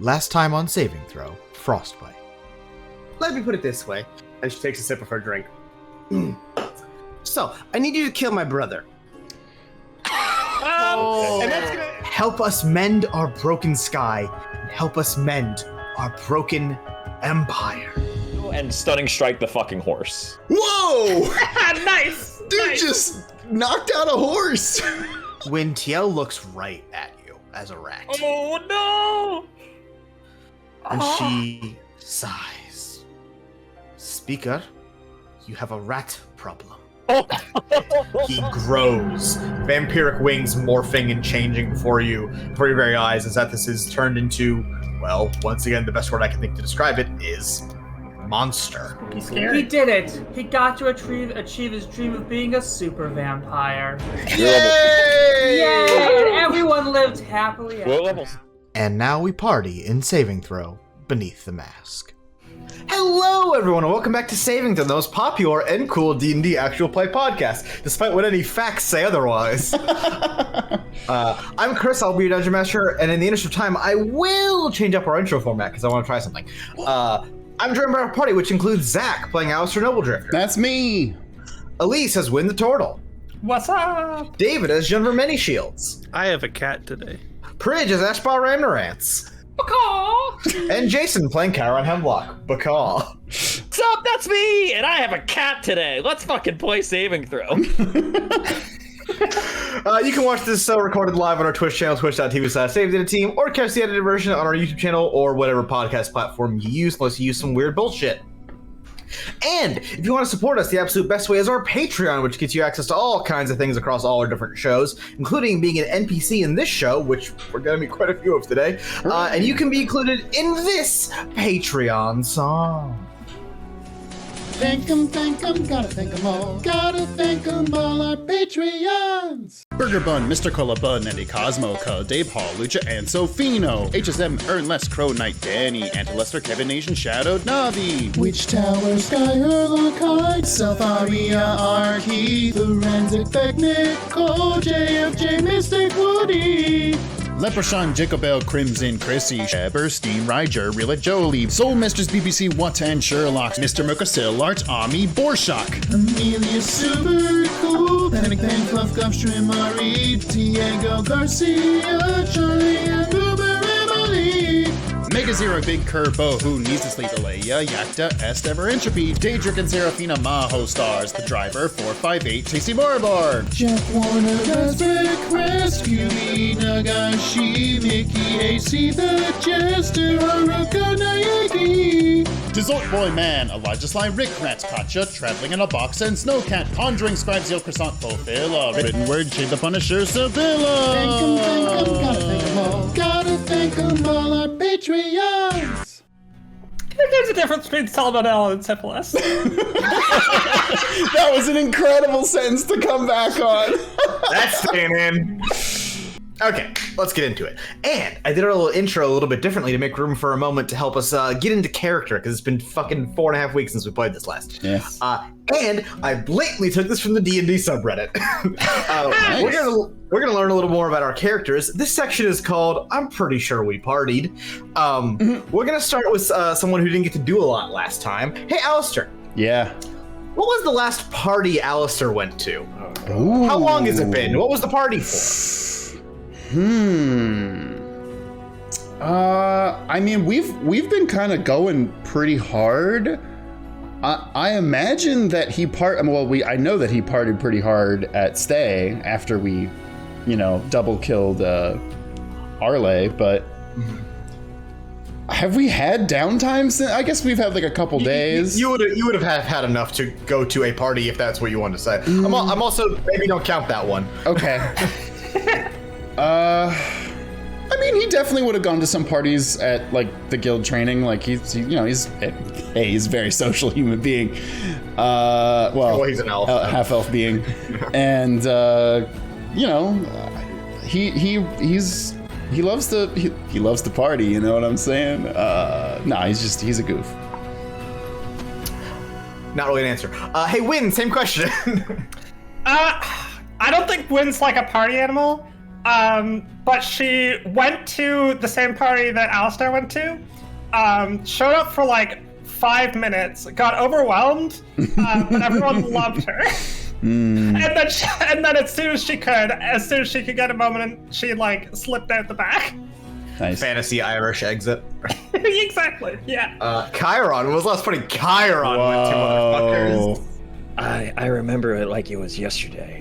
last time on saving throw, frostbite. Let me put it this way. And she takes a sip of her drink. So, I need you to kill my brother. And that's gonna help us mend our broken sky and help us mend our broken empire. And stunning strike the fucking horse. Whoa! Nice! Dude nice. just knocked out a horse. When Tiel looks right at you as a rat, Oh no! and she sighs. Speaker, you have a rat problem. He grows, vampiric wings morphing and changing before your very eyes, as that this is turned into, well, once again, the best word I can think to describe it is monster. He's scary. He did it! He got to achieve his dream of being a super vampire. Yay! Yay! And everyone lived happily ever What levels? after. And now we party in saving throw beneath the mask. Hello, everyone, and welcome back to Saving Throw, the most popular and cool D&D actual play podcast, despite what any facts say otherwise. I'm Chris, I'll be your Dungeon Master, and in the interest of time, I will change up our intro format because I want to try something. I'm joined by our party, which includes Zach playing Alistair Nobledrifter. That's me. Elise as Win the Turtle. What's up? David as Jennifer Many Shields. I have a cat today. Prij as Ashbar Ramnorance. Bacaw! And Jason playing Chiron Hemlock. Bacaw. What's up? That's me! And I have a cat today. Let's fucking play saving throw. You can watch this recorded live on our Twitch channel, twitch.tv/SaveDataTeam, or catch the edited version on our YouTube channel or whatever podcast platform you use, unless you use some weird bullshit. And if you want to support us, the absolute best way is our Patreon, which gets you access to all kinds of things across all our different shows, including being an NPC in this show, which we're going to be quite a few of today. And you can be included in this Patreon song. Thank 'em, gotta thank 'em all. Gotta thank 'em all, our Patreons. Burger Bun, Mr. Cola Bun, Andy Cosmo, Dave Hall, Lucha, and Sofino. HSM, Ernless, Crow Knight, Danny, Antilester, Kevin, Asian, Shadowed, Navi. Witch Tower, Sky, Hurl, Kite, Self, Aria, Arky, Forensic, Becknick, Cole, JFJ, Mystic, Woody. Leprechaun, Jacobel, Crimson, Chrissy, Eberstein, Ryger, Rilla Jolie, Soul Mistress, BBC, What and Sherlock, Mr. Mercasil, Art, Ami, Borshak, Amelia, Super Cool, Panic, Pan, Fluff, Gumstream, Marie, Diego Garcia, Charlie, and Uber, Emily. Mega Zero, Big Curbo, Who Needs to Sleep, Alea, Yakta, Estever, Entropy, Daedric and Seraphina, Maho Stars, The Driver, 458, Tasty Barbar, Jeff Warner, Rasbrick, Rescue Me, Nagashi, Mickey, AC, The Jester, Haruka, Nayagi, Dessert Boy Man, Elijah Sly, Rick Rats, Katja, Traveling in a Box, and Snowcat, Conjuring Scribes, Yo Croissant, Fulfilla, Written Word, Shade the Punisher, Sevilla. Thank 'em, gotta thank 'em all. Gotta thank 'em all, our Patreons. There's a difference between Salmonella and syphilis. That was an incredible sentence to come back on. That's staying in. Okay, let's get into it. And I did our little intro a little bit differently to make room for a moment to help us get into character, because it's been fucking 4.5 weeks since we played this last. Yes. And I blatantly took this from the D&D subreddit. Nice. We're gonna learn a little more about our characters. This section is called "I'm Pretty Sure We Partied." We're gonna start with someone who didn't get to do a lot last time. Hey, Alistair. Yeah. What was the last party Alistair went to? Ooh. How long has it been? What was the party for? I mean, we've been kind of going pretty hard. I imagine that I know that he partied pretty hard at Stay after we, double killed Arle, but have we had downtime since? I guess we've had like a couple days. You would have had enough to go to a party if that's what you wanted to say. I'm also, maybe don't count that one. Okay. I mean, he definitely would have gone to some parties at like the guild training. Like he's a very social human being. Well, he's an elf, half elf being, and he loves the party. You know what I'm saying? He's a goof. Not really an answer. Hey, Win, same question. I don't think Wynn's like a party animal. But she went to the same party that Alistair went to, showed up for like 5 minutes, got overwhelmed, but everyone loved her. And then as soon as she could get a moment, she like slipped out the back. Nice. Fantasy Irish exit. Exactly, yeah. Chiron. When was the last party Chiron went to, motherfuckers? I remember it like it was yesterday.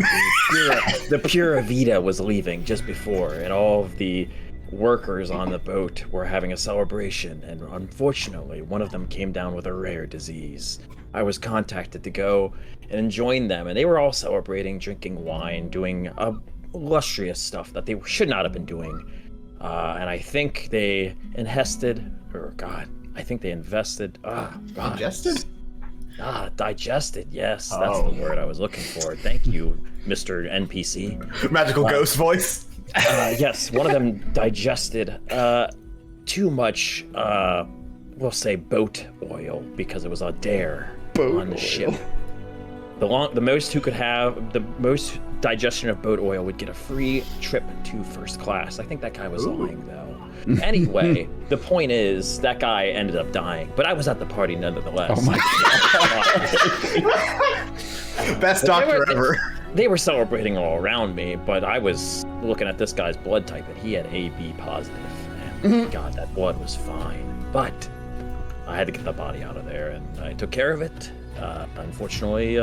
The Pura Vida was leaving just before, and all of the workers on the boat were having a celebration, and unfortunately, one of them came down with a rare disease. I was contacted to go and join them, and they were all celebrating, drinking wine, doing illustrious stuff that they should not have been doing. And I think they invested. Digested? Digested. Yes, that's the word I was looking for. Thank you, Mr. NPC. Magical ghost voice. Yes, one of them digested too much, we'll say boat oil, because it was a dare on the ship. The most who could have the most digestion of boat oil would get a free trip to first class. I think that guy was lying, though. Anyway, the point is that guy ended up dying, but I was at the party nonetheless. Oh my god. Best doctor ever. They were celebrating all around me, but I was looking at this guy's blood type, and he had AB positive. And God, that blood was fine. But I had to get the body out of there, and I took care of it. Unfortunately,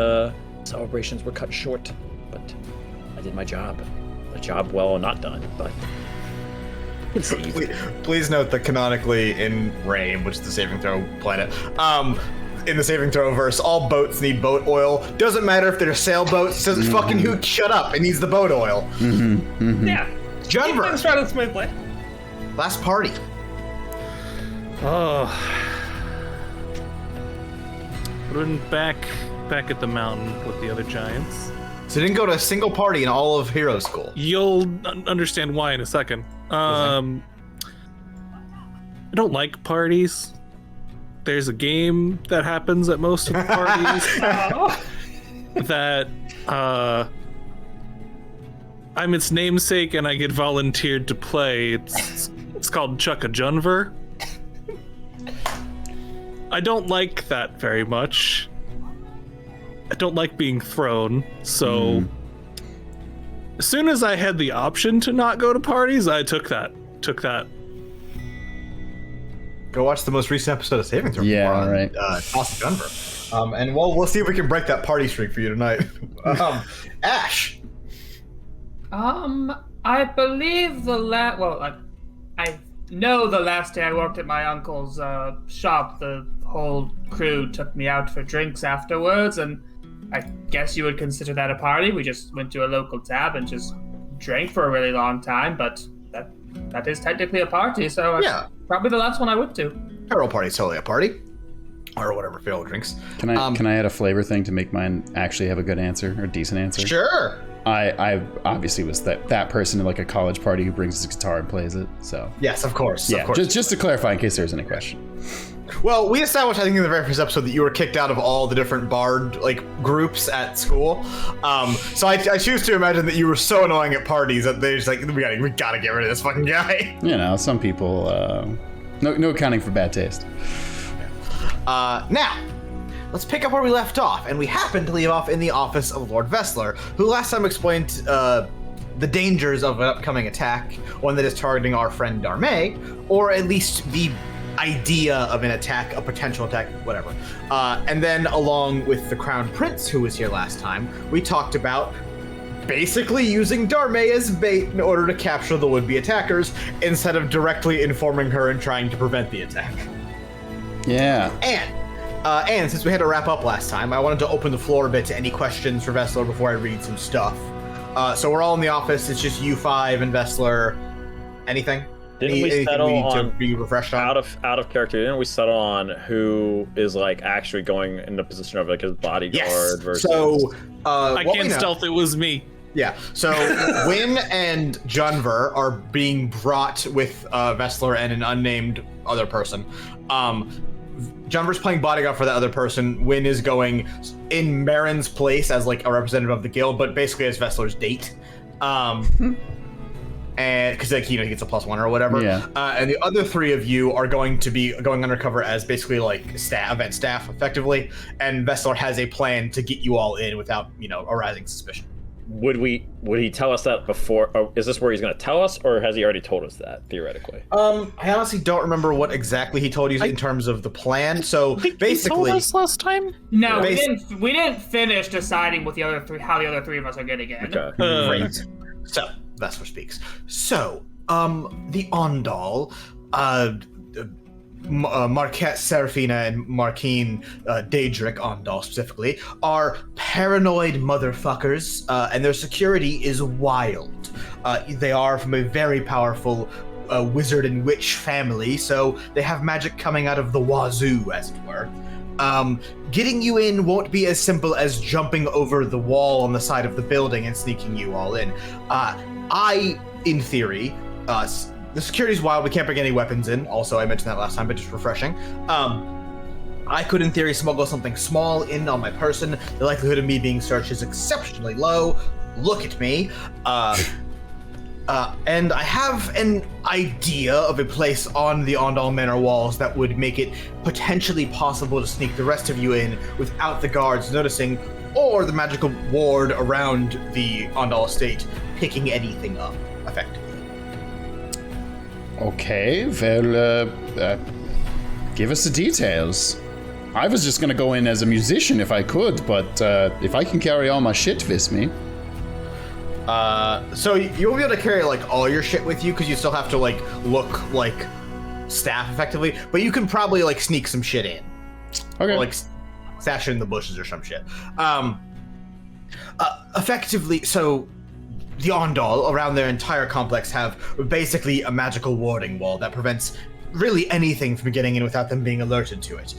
celebrations were cut short, but I did my job. A job well not done, but conceived. Please note that canonically in Rain, which is the saving throw planet, in the saving throw verse, all boats need boat oil. Doesn't matter if they're sailboats. Says it's fucking who. Shut up. It needs the boat oil. Yeah. Junver. Things running smoothly. Last party. Oh. Run back at the mountain with the other giants. So you didn't go to a single party in all of Hero School. You'll understand why in a second. I don't like parties. There's a game that happens at most of the parties that I'm its namesake and I get volunteered to play. It's called Chuck-a-Junver. I don't like that very much. I don't like being thrown, so as soon as I had the option to not go to parties, I took that. Go watch the most recent episode of Saving Throw. Yeah, on, right. Toss Denver. And we'll see if we can break that party streak for you tonight. Ash. I believe I know the last day I worked at my uncle's shop, the whole crew took me out for drinks afterwards, and I guess you would consider that a party. We just went to a local tab and just drank for a really long time, but that is technically a party, so yeah, probably the last one I went to. Feral party's totally a party. Or whatever feral drinks. Can I add a flavor thing to make mine actually have a good answer or a decent answer? Sure. I obviously was that person in like a college party who brings his guitar and plays it. So yes, of course. Yeah, of course. Just to clarify in case there's any question. Well, we established, I think, in the very first episode that you were kicked out of all the different bard groups at school. So I choose to imagine that you were so annoying at parties that they're just like, we gotta get rid of this fucking guy. You know, some people, no accounting for bad taste. Now, let's pick up where we left off, and we happen to leave off in the office of Lord Vessler, who last time explained the dangers of an upcoming attack, one that is targeting our friend Darmae, or at least the idea of an attack, a potential attack, whatever. And then along with the Crown Prince, who was here last time, we talked about basically using Darmae as bait in order to capture the would-be attackers, instead of directly informing her and trying to prevent the attack. Yeah. And since we had to wrap up last time, I wanted to open the floor a bit to any questions for Vessler before I read some stuff. So we're all in the office. It's just you five and Vessler. Anything? Didn't we settle we need on to be refreshed on? out of character? Didn't we settle on who is actually going in the position of his bodyguard versus? So I can't stealth. It was me. Yeah. So Wynn and Junver are being brought with Vessler and an unnamed other person. Junver's playing bodyguard for that other person. Wynn is going in Marin's place as a representative of the guild, but basically as Vessler's date. and because like he gets a +1 or whatever. Yeah. And the other 3 of you are going to be going undercover as basically like event staff, effectively. And Vessler has a plan to get you all in without arousing suspicion. Would he tell us that before? Or is this where he's going to tell us, or has he already told us that theoretically? I honestly don't remember what exactly he told you in terms of the plan. So basically, he told us last time. No, we didn't finish deciding what how the other 3 of us are getting in. Okay. Great. So Vessler speaks. So the Ondal, Marquette Serafina and Markeen Daedric Ondal specifically are paranoid motherfuckers, and their security is wild. They are from a very powerful wizard and witch family, so they have magic coming out of the wazoo, as it were. Getting you in won't be as simple as jumping over the wall on the side of the building and sneaking you all in. In theory, the security's wild. We can't bring any weapons in. Also, I mentioned that last time, but just refreshing. I could, in theory, smuggle something small in on my person. The likelihood of me being searched is exceptionally low. Look at me. And I have an idea of a place on the Ondal Manor walls that would make it potentially possible to sneak the rest of you in without the guards noticing, or the magical ward around the Ondal estate picking anything up, effectively. Okay, well, give us the details. I was just gonna go in as a musician if I could, but if I can carry all my shit with me. So you won't be able to carry like all your shit with you because you still have to like look like staff effectively, but you can probably like sneak some shit in. Okay. Or, like stash it in the bushes or some shit. Effectively, so the Ondal around their entire complex have basically a magical warding wall that prevents really anything from getting in without them being alerted to it.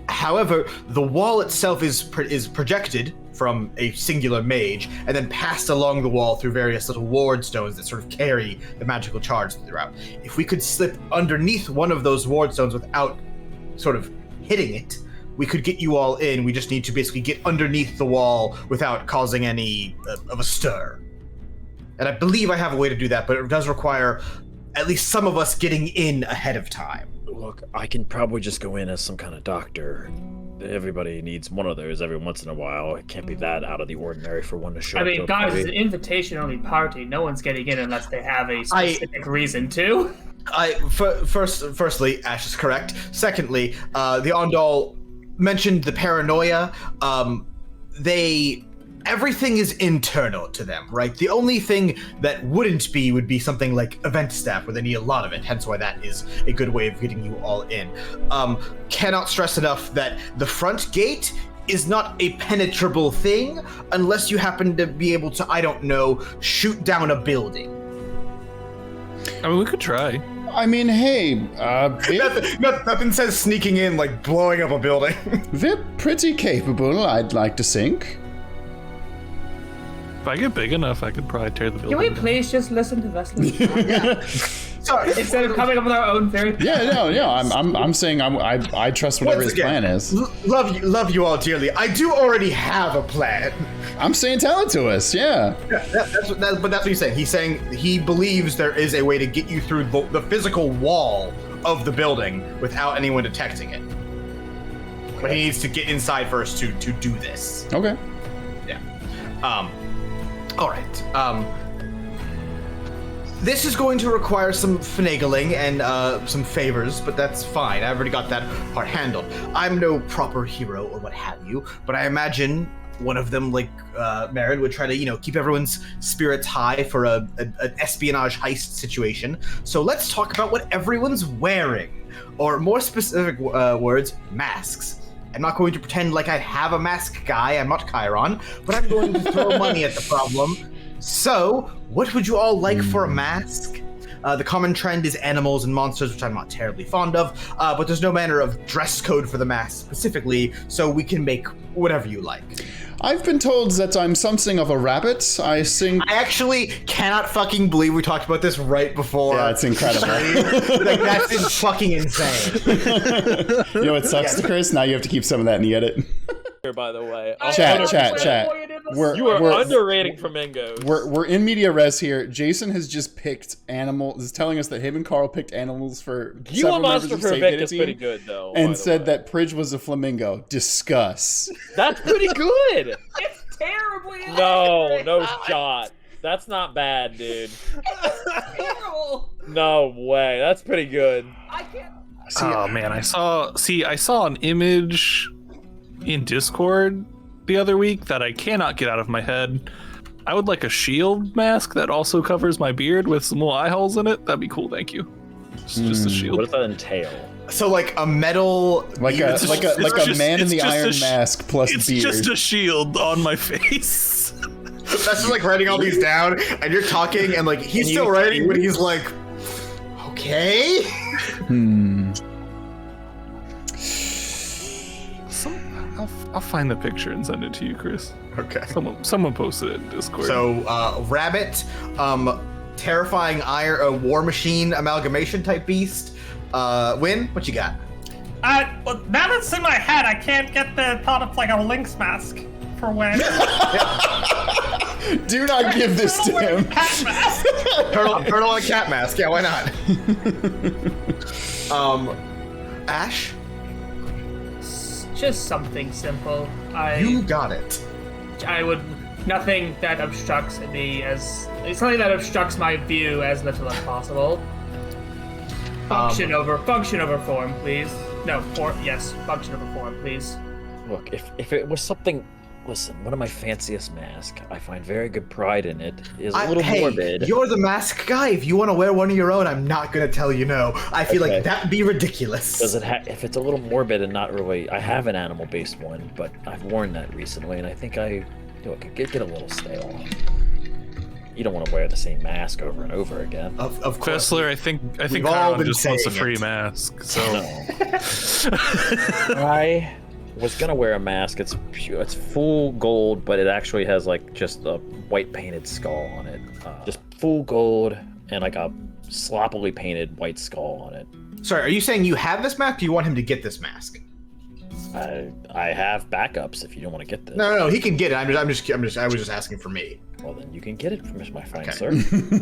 However, the wall itself is projected from a singular mage and then passed along the wall through various little ward stones that sort of carry the magical charge throughout. If we could slip underneath one of those ward stones without sort of hitting it, we could get you all in. We just need to basically get underneath the wall without causing any of a stir. And I believe I have a way to do that, but it does require at least some of us getting in ahead of time. Look, I can probably just go in as some kind of doctor. Everybody needs one of those every once in a while. It can't be that out of the ordinary for one to show up. I mean, guys, it's an invitation-only party. No one's getting in unless they have a specific reason to. Firstly, Ash is correct. Secondly, the Ondal mentioned the paranoia. Everything is internal to them, right? The only thing that would be something like event staff, where they need a lot of it, hence why that is a good way of getting you all in. Cannot stress enough that the front gate is not a penetrable thing unless you happen to be able to, I don't know, shoot down a building. I mean, we could try. I mean, hey, nothing says sneaking in like blowing up a building. they're pretty capable, I'd like to think. If I get big enough, I could probably tear the building Can we down. please just listen to Wesley? Yeah. Sorry. Instead of coming up with our own theory. I'm saying I trust whatever Once his again, plan is. Love you all dearly. I do already have a plan. I'm saying tell it to us, yeah. But that's what he's saying. He's saying he believes there is a way to get you through the physical wall of the building without anyone detecting it. Okay. But he needs to get inside first to do this. Okay. Yeah. All right. This is going to require some finagling and some favors, but that's fine. I already got that part handled. I'm no proper hero or what have you, but I imagine one of them, like Marin, would try to, keep everyone's spirits high for an espionage heist situation. So let's talk about what everyone's wearing, or more specific words, masks. I'm not going to pretend like I have a mask guy. I'm not Chiron, but I'm going to throw money at the problem. So, what would you all like for a mask? The common trend is animals and monsters, which I'm not terribly fond of, but there's no manner of dress code for the mask specifically, so we can make whatever you like. I've been told that I'm something of a rabbit. I actually cannot fucking believe we talked about this right before. Yeah, it's incredible. Like, that's fucking insane. You know what sucks, Chris? Now you have to keep some of that in the edit. By the way, Chat. Put it in You are underrating flamingos. We're in media res here. Jason has just picked animals. Is telling us that him and Carl picked animals for Gila Monster for Vic is team, pretty good though. and said that Prij was a flamingo. Discuss. That's pretty good. It's terribly No shot. That's not bad, dude. It's terrible. No way. That's pretty good. I can't. Oh man, I saw an image in Discord the other week that I cannot get out of my head. I would like a shield mask that also covers my beard with some little eye holes in it. That'd be cool, thank you. Just a shield. What does that entail? So like a metal, like a man in the iron mask plus it's beard. It's just a shield on my face. That's just like writing all these down, and you're talking, and like he's still writing, but he's like, okay. I'll find the picture and send it to you, Chris. Okay. Someone posted it in Discord. So, rabbit, terrifying war machine amalgamation type beast. Win, what you got? Well, now that's in my head, I can't get the thought of like a lynx mask for when. Do not give this to him. Cat mask. Turtle on a cat mask. Yeah, why not? Ash? Just something simple. You got it. I would nothing that obstructs me something that obstructs my view as little as possible. Function over form, please. No, function over form, please. Look, if it was something. Listen, one of my fanciest masks, I find very good pride in it, is a little morbid. You're the mask guy. If you want to wear one of your own, I'm not going to tell you no. I feel like that'd be ridiculous. Does it if it's a little morbid and not really... I have an animal-based one, but I've worn that recently, and I think it could get a little stale. You don't want to wear the same mask over and over again. Of course. Fessler, I think Kyle just wants a free mask, so... I was gonna wear a mask. It's full gold, but it actually has like just a white painted skull on it. Just full gold and like a sloppily painted white skull on it. Sorry, are you saying you have this mask? Or you want him to get this mask? I have backups if you don't want to get this. No, he can get it. I was just asking for me. Well, then you can get it from my fine sir.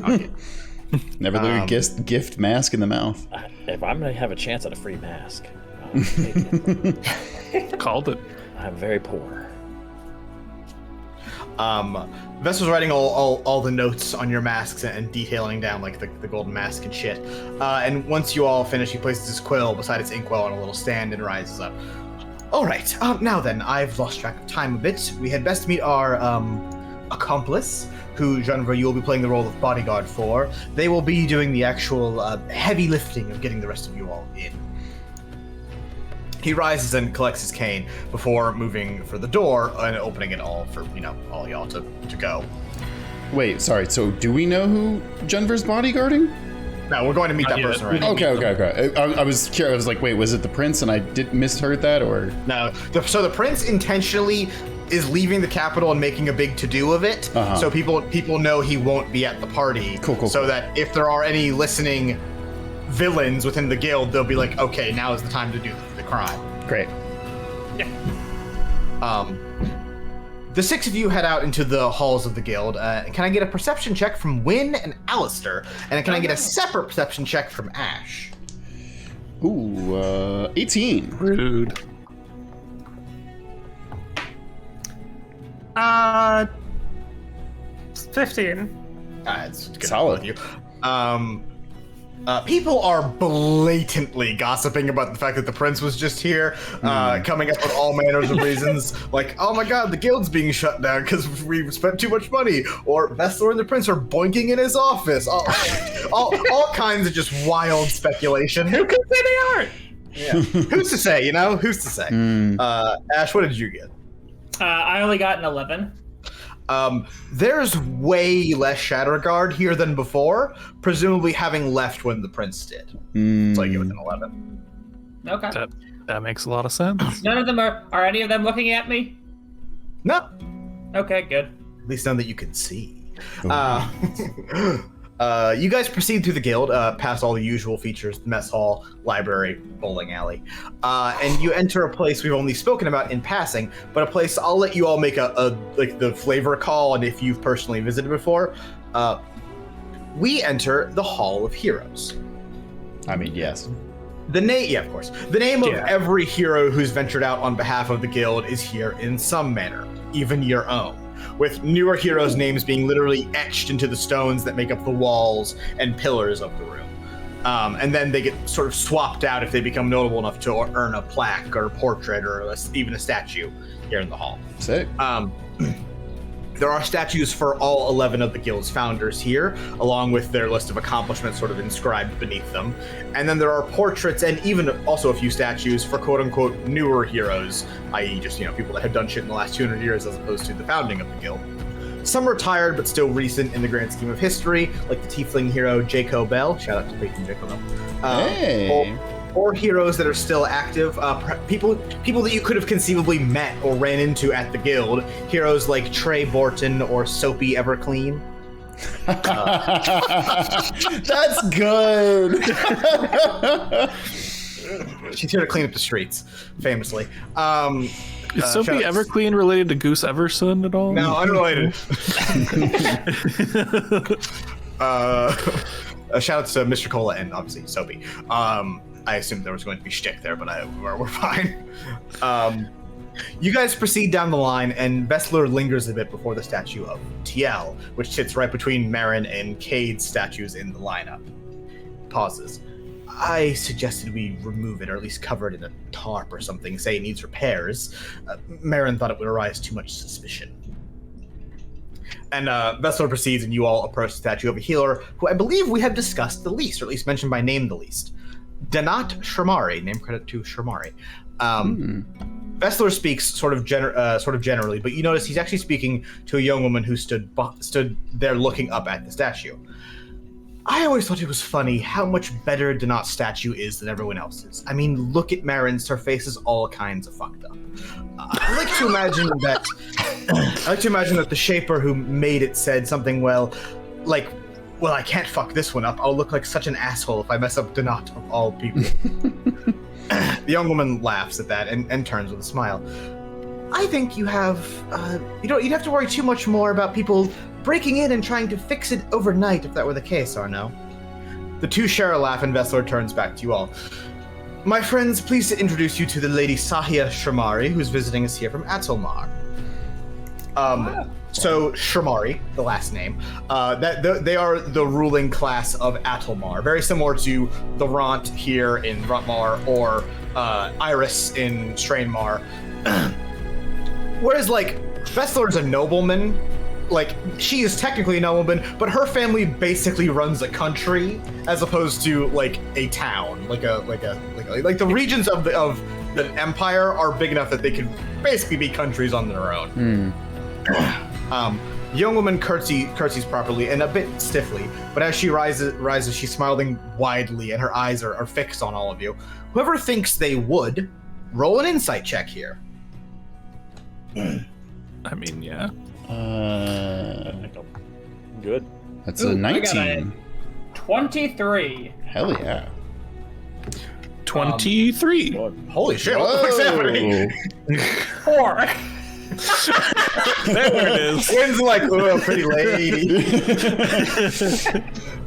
Okay. Never leave a gift mask in the mouth. If I'm gonna have a chance at a free mask, I'll take it. Called it. I'm very poor. Vess was writing all the notes on your masks and detailing down like the golden mask and shit. And once you all finish, he places his quill beside its inkwell on a little stand and rises up. All right, now then, I've lost track of time a bit. We had best meet our accomplice, who, Jennifer, you will be playing the role of bodyguard for. They will be doing the actual heavy lifting of getting the rest of you all in. He rises and collects his cane before moving for the door and opening it all for, all y'all to go. Wait, sorry, so do we know who Jennifer's bodyguarding? No, we're going to meet that person right now. Okay. I was curious. I was like, wait, was it the prince and I misheard that, or? No, so the prince intentionally is leaving the capital and making a big to-do of it, so people know he won't be at the party. Cool. So that if there are any listening villains within the guild, they'll be like, okay, now is the time to do the crime. Great. Yeah. The six of you head out into the halls of the guild. Can I get a perception check from Wynn and Alistair? And can I get a separate perception check from Ash? Ooh, 18. Rude. 15. It's good Solid. with you. People are blatantly gossiping about the fact that the prince was just here, coming up with all manners of reasons, like, oh my god, the guild's being shut down because we spent too much money, or Vessler and the prince are boinking in his office. All kinds of just wild speculation. Who could say they aren't? Yeah. Who's to say, Who's to say? Ash, what did you get? I only got an 11. There's way less Shatterguard here than before, presumably having left when the prince did. So I give it an 11. Okay. That makes a lot of sense. None of them are any of them looking at me? No. Okay, good. At least none that you can see. You guys proceed through the guild, past all the usual features, the mess hall, library, bowling alley, and you enter a place we've only spoken about in passing, but a place I'll let you all make like the flavor call, and if you've personally visited before. We enter the Hall of Heroes. I mean, yes. The name, yeah, of course. The name of every hero who's ventured out on behalf of the guild is here in some manner, even your own, with newer heroes' names being literally etched into the stones that make up the walls and pillars of the room. And then they get sort of swapped out if they become notable enough to earn a plaque or a portrait or even a statue here in the hall. Sick. There are statues for all 11 of the guild's founders here, along with their list of accomplishments sort of inscribed beneath them. And then there are portraits and even also a few statues for quote-unquote newer heroes, i.e. just, people that have done shit in the last 200 years as opposed to the founding of the guild. Some retired, but still recent in the grand scheme of history, like the tiefling hero Jaco Bell. Shout out to Patron Jaco Bell. Hey! Or heroes that are still active, people that you could have conceivably met or ran into at the guild. Heroes like Trey Borton or Soapy Everclean. That's good. She's here to clean up the streets, famously. Is Soapy Everclean related to Goose Everson at all? No, unrelated. Shout out to Mr. Cola and obviously Soapy. I assumed there was going to be shtick there, but we're fine. You guys proceed down the line, and Vessler lingers a bit before the statue of TL, which sits right between Marin and Cade's statues in the lineup. Pauses. I suggested we remove it, or at least cover it in a tarp or something, say it needs repairs. Marin thought it would arise too much suspicion. And Vessler proceeds, and you all approach the statue of a healer, who I believe we have discussed the least, or at least mentioned by name the least. Danat Sharmari, name credit to Sharmari. Vessler speaks sort of generally, but you notice he's actually speaking to a young woman who stood there looking up at the statue. I always thought it was funny how much better Danat's statue is than everyone else's. I mean, look at Marin's; her face is all kinds of fucked up. I like to imagine that the shaper who made it said something like, well, I can't fuck this one up. I'll look like such an asshole if I mess up Danat of all people. The young woman laughs at that and turns with a smile. I think you have, you'd have to worry too much more about people breaking in and trying to fix it overnight if that were the case, Arno. The two share a laugh and Vessler turns back to you all. My friends, pleased to introduce you to the Lady Sahia Sharmari, who's visiting us here from Atolmar. So Sharmari, the last name, they are the ruling class of Atolmar, very similar to the Ront here in Runtmar or Iris in Strainmar. Whereas, Vessler is a nobleman. She is technically a nobleman, but her family basically runs a country as opposed to a town, the regions of the empire are big enough that they could basically be countries on their own. Young woman curtsies properly and a bit stiffly, but as she rises, she's smiling widely and her eyes are fixed on all of you. Whoever thinks they would, roll an insight check here. I mean, yeah. Good. That's a 19. 23. Hell yeah. 23. Holy shit, what the fuck's happening? 4. There it is. Wynn's like, oh, pretty lady.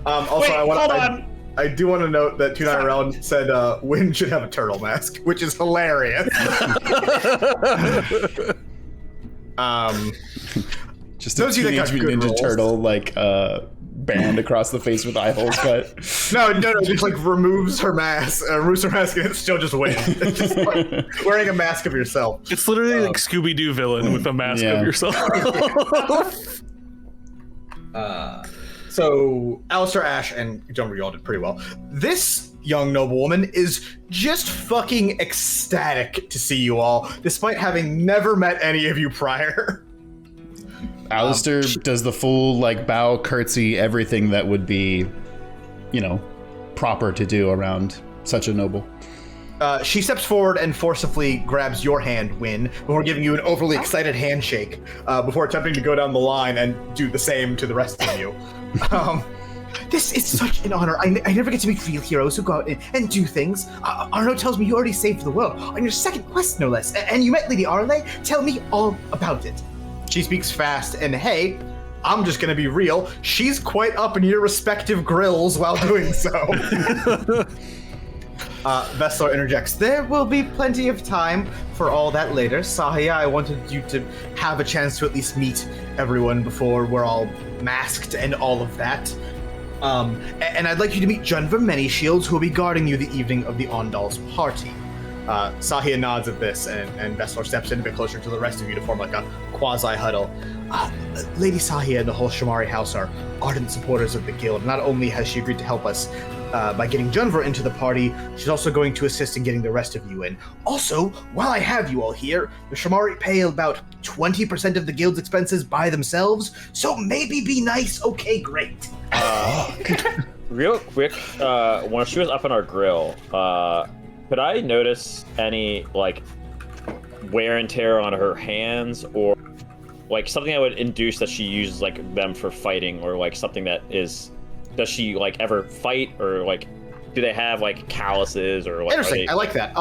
Also, Wait, I do want to note that 29 said Wynn should have a turtle mask, which is hilarious. Just a Teenage Mutant Ninja Turtle band across the face with eye holes cut. No, just removes her mask, and it's still just Wynn. It's just wearing a mask of yourself. It's literally like Scooby-Doo villain with a mask of yourself. So Alistair, Ash, and John, you all did pretty well. This young noblewoman is just fucking ecstatic to see you all, despite having never met any of you prior. Alistair does the full bow, curtsy, everything that would be, proper to do around such a noble. She steps forward and forcibly grabs your hand, Wynn, before giving you an overly excited handshake, before attempting to go down the line and do the same to the rest of you. This is such an honor. I never get to meet real heroes who go out and do things. Arno tells me you already saved the world on your second quest, no less. And you met Lady Arle? Tell me all about it. She speaks fast, and hey, I'm just gonna be real. She's quite up in your respective grills while doing so. Veslar interjects. There will be plenty of time for all that later. Sahia, I wanted you to have a chance to at least meet everyone before we're all masked and all of that. And I'd like you to meet Junver Manyshields, who will be guarding you the evening of the Ondal's party. Sahia nods at this, and Veslar steps in a bit closer to the rest of you to form like a quasi-huddle. Lady Sahia and the whole Shamari house are ardent supporters of the guild. Not only has she agreed to help us by getting Junver into the party, she's also going to assist in getting the rest of you in. Also, while I have you all here, the Shamari pay about 20% of the guild's expenses by themselves, so maybe be nice. Okay, great. Real quick, when she was up on our grill, could I notice any like wear and tear on her hands, or like something that would induce that she uses like them for fighting, or like something that is, does she like ever fight, or like do they have like calluses, or like interesting? I like that.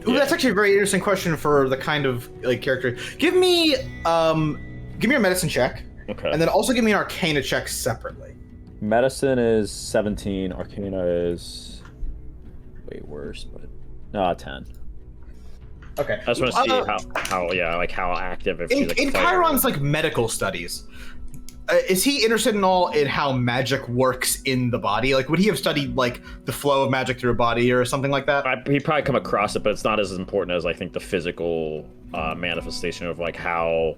That's actually a very interesting question for the kind of like character. Give me a medicine check, okay, and then also give me an Arcana check separately. Medicine is 17, Arcana is way worse, but 10. Okay. I just want to see how active if she's like in Chiron's like medical studies. Is he interested in all in how magic works in the body? Like, would he have studied like the flow of magic through a body or something like that? He'd probably come across it, but it's not as important as I think the physical manifestation of like how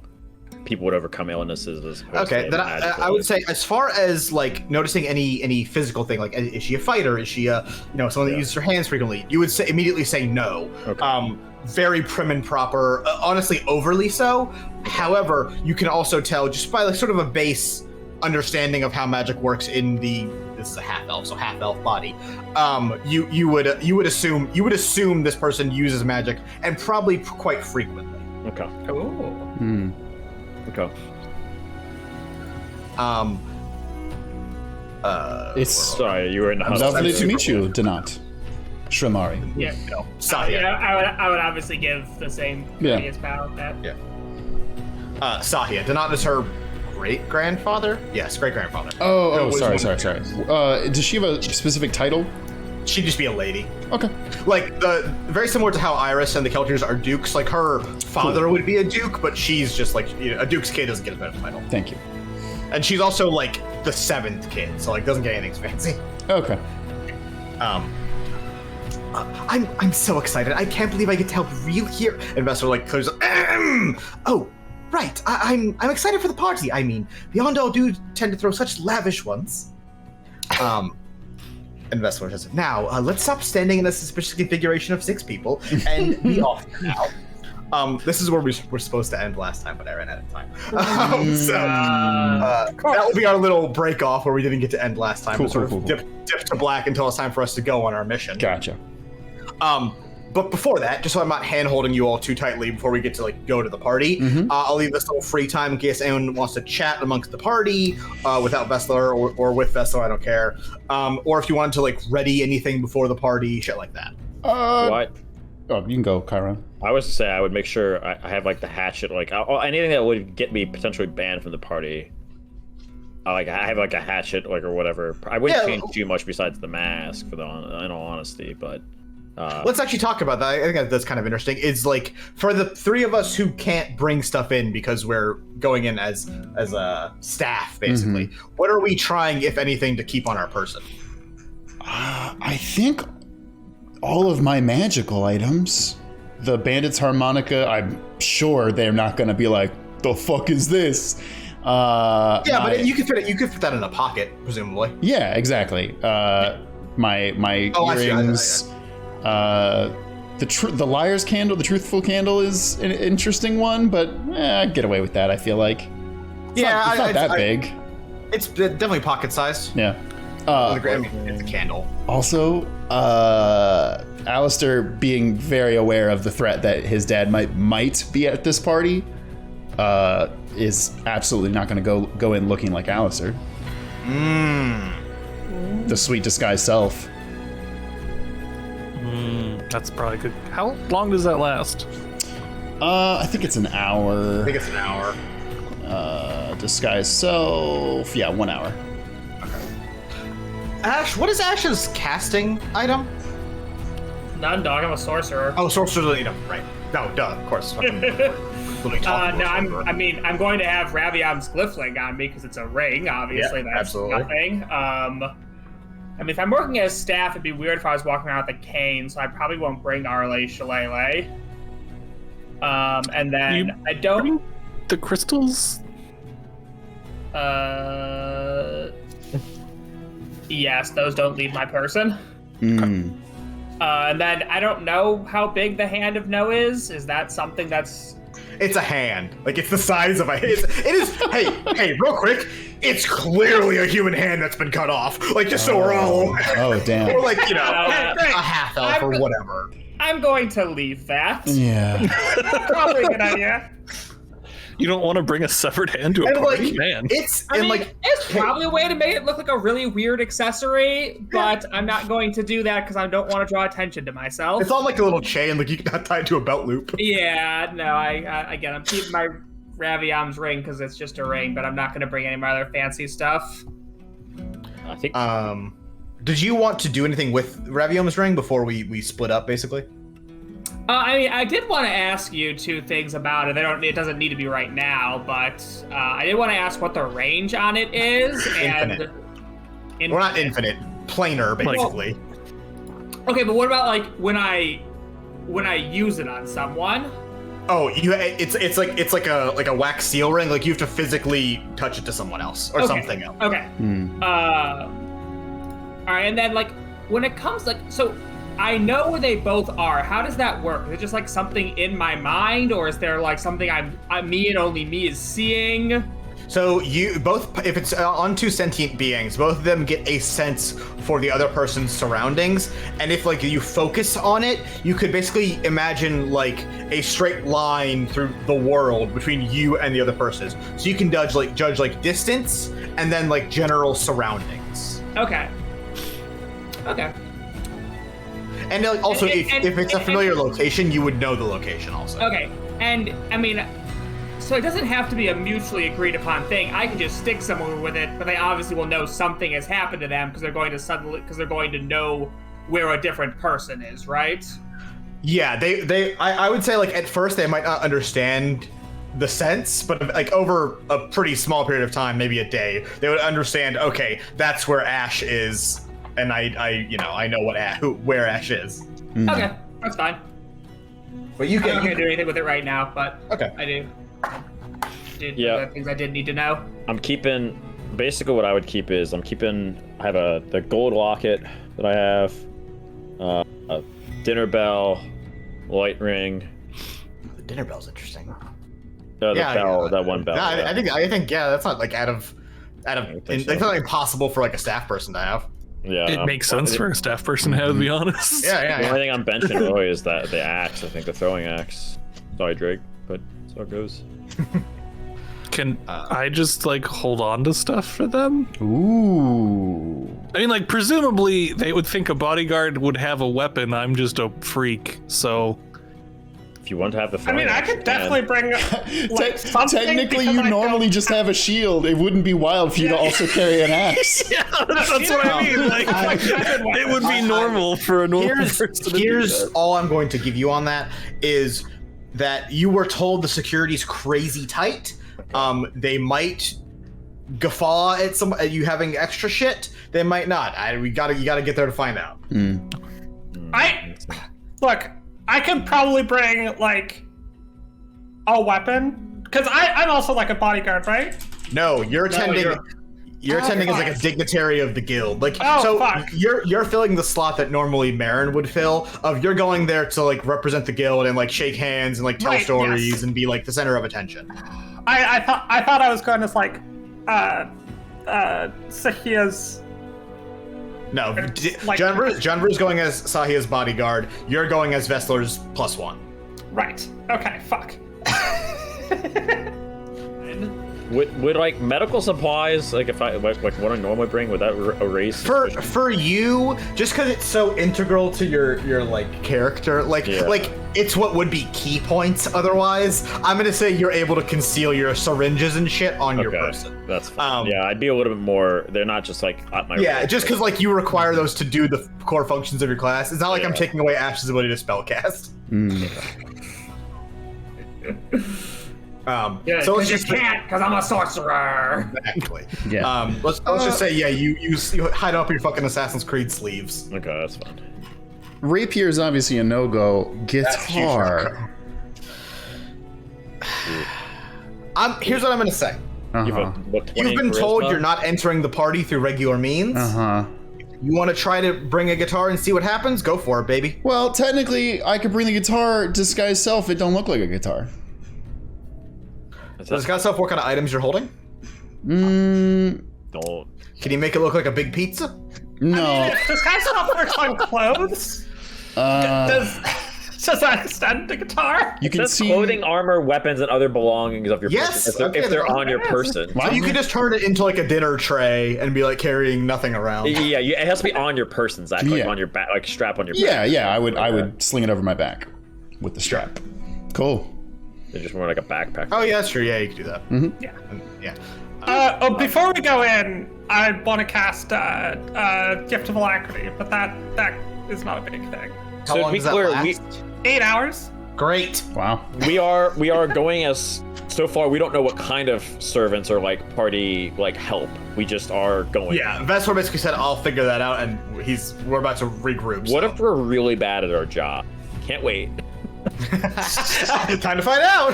people would overcome illnesses. As opposed okay, to then I would say, as far as like noticing any physical thing, like is she a fighter? Is she someone that uses her hands frequently? You would immediately say no. Okay. Very prim and proper, honestly, overly so. However, you can also tell just by like sort of a base understanding of how magic works in this is a half elf, so half elf body. You would assume this person uses magic, and probably quite frequently. Okay. Oh. Okay. It's Sorry, you were in the house. lovely to meet you, Donat. Shramari. Yeah. No, Sahia. I would obviously give the same courteous bow. Sahia. Donat is her great-grandfather? Yes, great-grandfather. Oh, sorry. Does she have a specific title? She'd just be a lady. Okay. Like, very similar to how Iris and the Keltiers are dukes. Like, her father would be a duke, but she's just like, a duke's kid doesn't get a better title. Thank you. And she's also, like, the 7th kid, so, like, doesn't get anything fancy. Okay. I'm so excited. I can't believe I get to help real here. Investor, like, clears up. Oh, right. I'm excited for the party. I mean, the Ondal do tend to throw such lavish ones. Investor says, Now, let's stop standing in a suspicious configuration of 6 people and be off now. this is where we were supposed to end last time, but I ran out of time. That will be our little break off where we didn't get to end last time. Cool. Dip to black until it's time for us to go on our mission. Gotcha. But before that, just so I'm not hand-holding you all too tightly before we get to like go to the party, I'll leave this little free time in case anyone wants to chat amongst the party without Veslar or with Veslar, I don't care. Or if you wanted to like ready anything before the party, shit like that. What? Oh, you can go, Chiron. I was to say I would make sure I have like the hatchet, like anything that would get me potentially banned from the party. Like I have like a hatchet, like or whatever. I wouldn't change too much besides the mask, in all honesty, but. Let's actually talk about that. I think that's kind of interesting. It's like for the 3 of us who can't bring stuff in because we're going in as a staff, basically. What are we trying, if anything, to keep on our person? I think all of my magical items. The bandit's harmonica, I'm sure they're not going to be like, the fuck is this? But you could fit that in a pocket, presumably. Yeah, exactly. My earrings. The liar's candle, the truthful candle is an interesting one, but I'd get away with that, I feel like. It's not that big. It's definitely pocket sized. Yeah. It's a candle. Also, Alistair being very aware of the threat that his dad might be at this party, is absolutely not going to go in looking like Alistair. the sweet disguised self. That's probably good. How long does that last? I think it's an hour. I think it's an hour. Disguised self. Yeah, 1 hour. Ash, what is Ash's casting item? None, dog. I'm a sorcerer. Oh, sorcerer doesn't need 'em, right? No, duh, of course. Fucking- I'm going to have Ravion's Glyphling on me because it's a ring. Obviously, Yeah, that's absolutely. nothing. If I'm working as staff, it'd be weird if I was walking around with a cane, so I probably won't bring Arle Shillelagh. And then I don't. Bring the crystals? Yes, those don't leave my person. Mm. And then I don't know how big the Hand of No is. Is that something that's... It's a hand. Like, it's the size of a hand. It is. Hey, real quick. It's clearly a human hand that's been cut off. Like, just so we're all. Oh, damn. Or like, a great. half elf or whatever. I'm going to leave that. Yeah. Probably a good idea. You don't want to bring a severed hand to a And party? like, Man. it's It's probably a way to make it look like a really weird accessory, but I'm not going to do that because I don't want to draw attention to myself. It's on like a little chain, like you can tie it to a belt loop. Yeah, no, I'm keeping my Ravion's ring because it's just a ring, but I'm not going to bring any of my other fancy stuff. I think Did you want to do anything with Raviom's ring before we split up, basically? I did want to ask you two things about it. It doesn't need to be right now, but I did want to ask what the range on it is. Infinite. Well, not infinite, planar, basically. Okay, but what about like when I use it on someone? Oh, it's like a wax seal ring. Like you have to physically touch it to someone else or something else. Okay. All right, and then like when it comes so I know where they both are. How does that work? Is it just like something in my mind, or is there like something me and only me is seeing? So you both, if it's on two sentient beings, both of them get a sense for the other person's surroundings, and if like you focus on it, you could basically imagine like a straight line through the world between you and the other person. So you can judge like distance and then like general surroundings. Okay. And also, if it's a familiar location, you would know the location also. Okay, and so it doesn't have to be a mutually agreed upon thing. I can just stick someone with it, but they obviously will know something has happened to them because they're going to know where a different person is, right? Yeah, I would say like at first they might not understand the sense, but like over a pretty small period of time, maybe a day, they would understand. Okay, that's where Ash is. And I know where Ash is. Mm. Okay, that's fine. But you I'm not can gonna do anything with it right now, but okay. I do. Yeah. The things I did need to know. I'm keeping. Basically, what I would keep is I have the gold locket that I have, a dinner bell, light ring. The dinner bell's interesting. The bell, that one bell. No, yeah. I think that's not like out of. It's not impossible for like a staff person to have. Yeah, It makes sense for a staff person to have, to be honest. Yeah. The only thing I'm benching really is that the axe. I think the throwing axe. Sorry, Drake, but that's how it goes. Can I just like hold on to stuff for them? Ooh. I mean, like presumably they would think a bodyguard would have a weapon. I'm just a freak, so. If you want to have the I throwing mean, I axe, could you definitely can. bring something. Technically, because you I normally don't- just have a shield. It wouldn't be wild for you to also carry an axe. Yeah, that's what I mean. Like, it would be normal for a normal person to do Here's that. all I'm going to give you on that is that you were told the security's crazy tight. They might guffaw at you having extra shit. They might not. You gotta get there to find out. I can probably bring like a weapon because I'm also like a bodyguard, right? No, you're attending. You're attending as like a fuck. dignitary of the guild. Like, Oh, so fuck. you're filling the slot that normally Marin would fill. Of you're going there to like represent the guild and like shake hands and like tell Right, stories yes. and be like the center of attention. I thought I was going as like Sahia's. No, Like- Janver's going as Sahia's bodyguard. You're going as Vestler's +1. Right. Okay. Fuck. Would like medical supplies, like if I like what I normally bring, would that erase for you? Just because it's so integral to your like character, like it's what would be key points. Otherwise, I'm gonna say you're able to conceal your syringes and shit on your person. That's fine. Yeah, I'd be a little bit more. They're not just like at my. Yeah, just because like you require those to do the core functions of your class. It's not like I'm taking away Ash's ability to spellcast. So let's just can't, because I'm a sorcerer. Exactly. Yeah. Let's just say, you hide up your fucking Assassin's Creed sleeves. Okay, that's fine. Rapier is obviously a no-go. Guitar. Here's what I'm gonna say. You've been told you're not entering the party through regular means. You want to try to bring a guitar and see what happens? Go for it, baby. Well, technically, I could bring the guitar disguised self. It don't look like a guitar. Does disguise self what kind of items you're holding? Don't. Can you make it look like a big pizza? No. I mean, disguise self works on clothes. Does that extend the guitar? You can see clothing, armor, weapons, and other belongings of your person. If they're on your person. So you could just turn it into like a dinner tray and be like carrying nothing around. Yeah, it has to be on your person, Zach. Like on your back, like strap on your back. Yeah. I would sling it over my back with the strap. Cool. They just wear like a backpack. Oh yeah, that's true. Yeah, you can do that. Yeah. Before we go in, I want to cast Gift of Alacrity, but that is not a big thing. How long does that last? 8 hours. Great. Wow. We are going as so far. We don't know what kind of servants or like party like help. We just are going. Yeah, Vesper basically said I'll figure that out, and we're about to regroup. What if we're really bad at our job? Can't wait. Time to find out.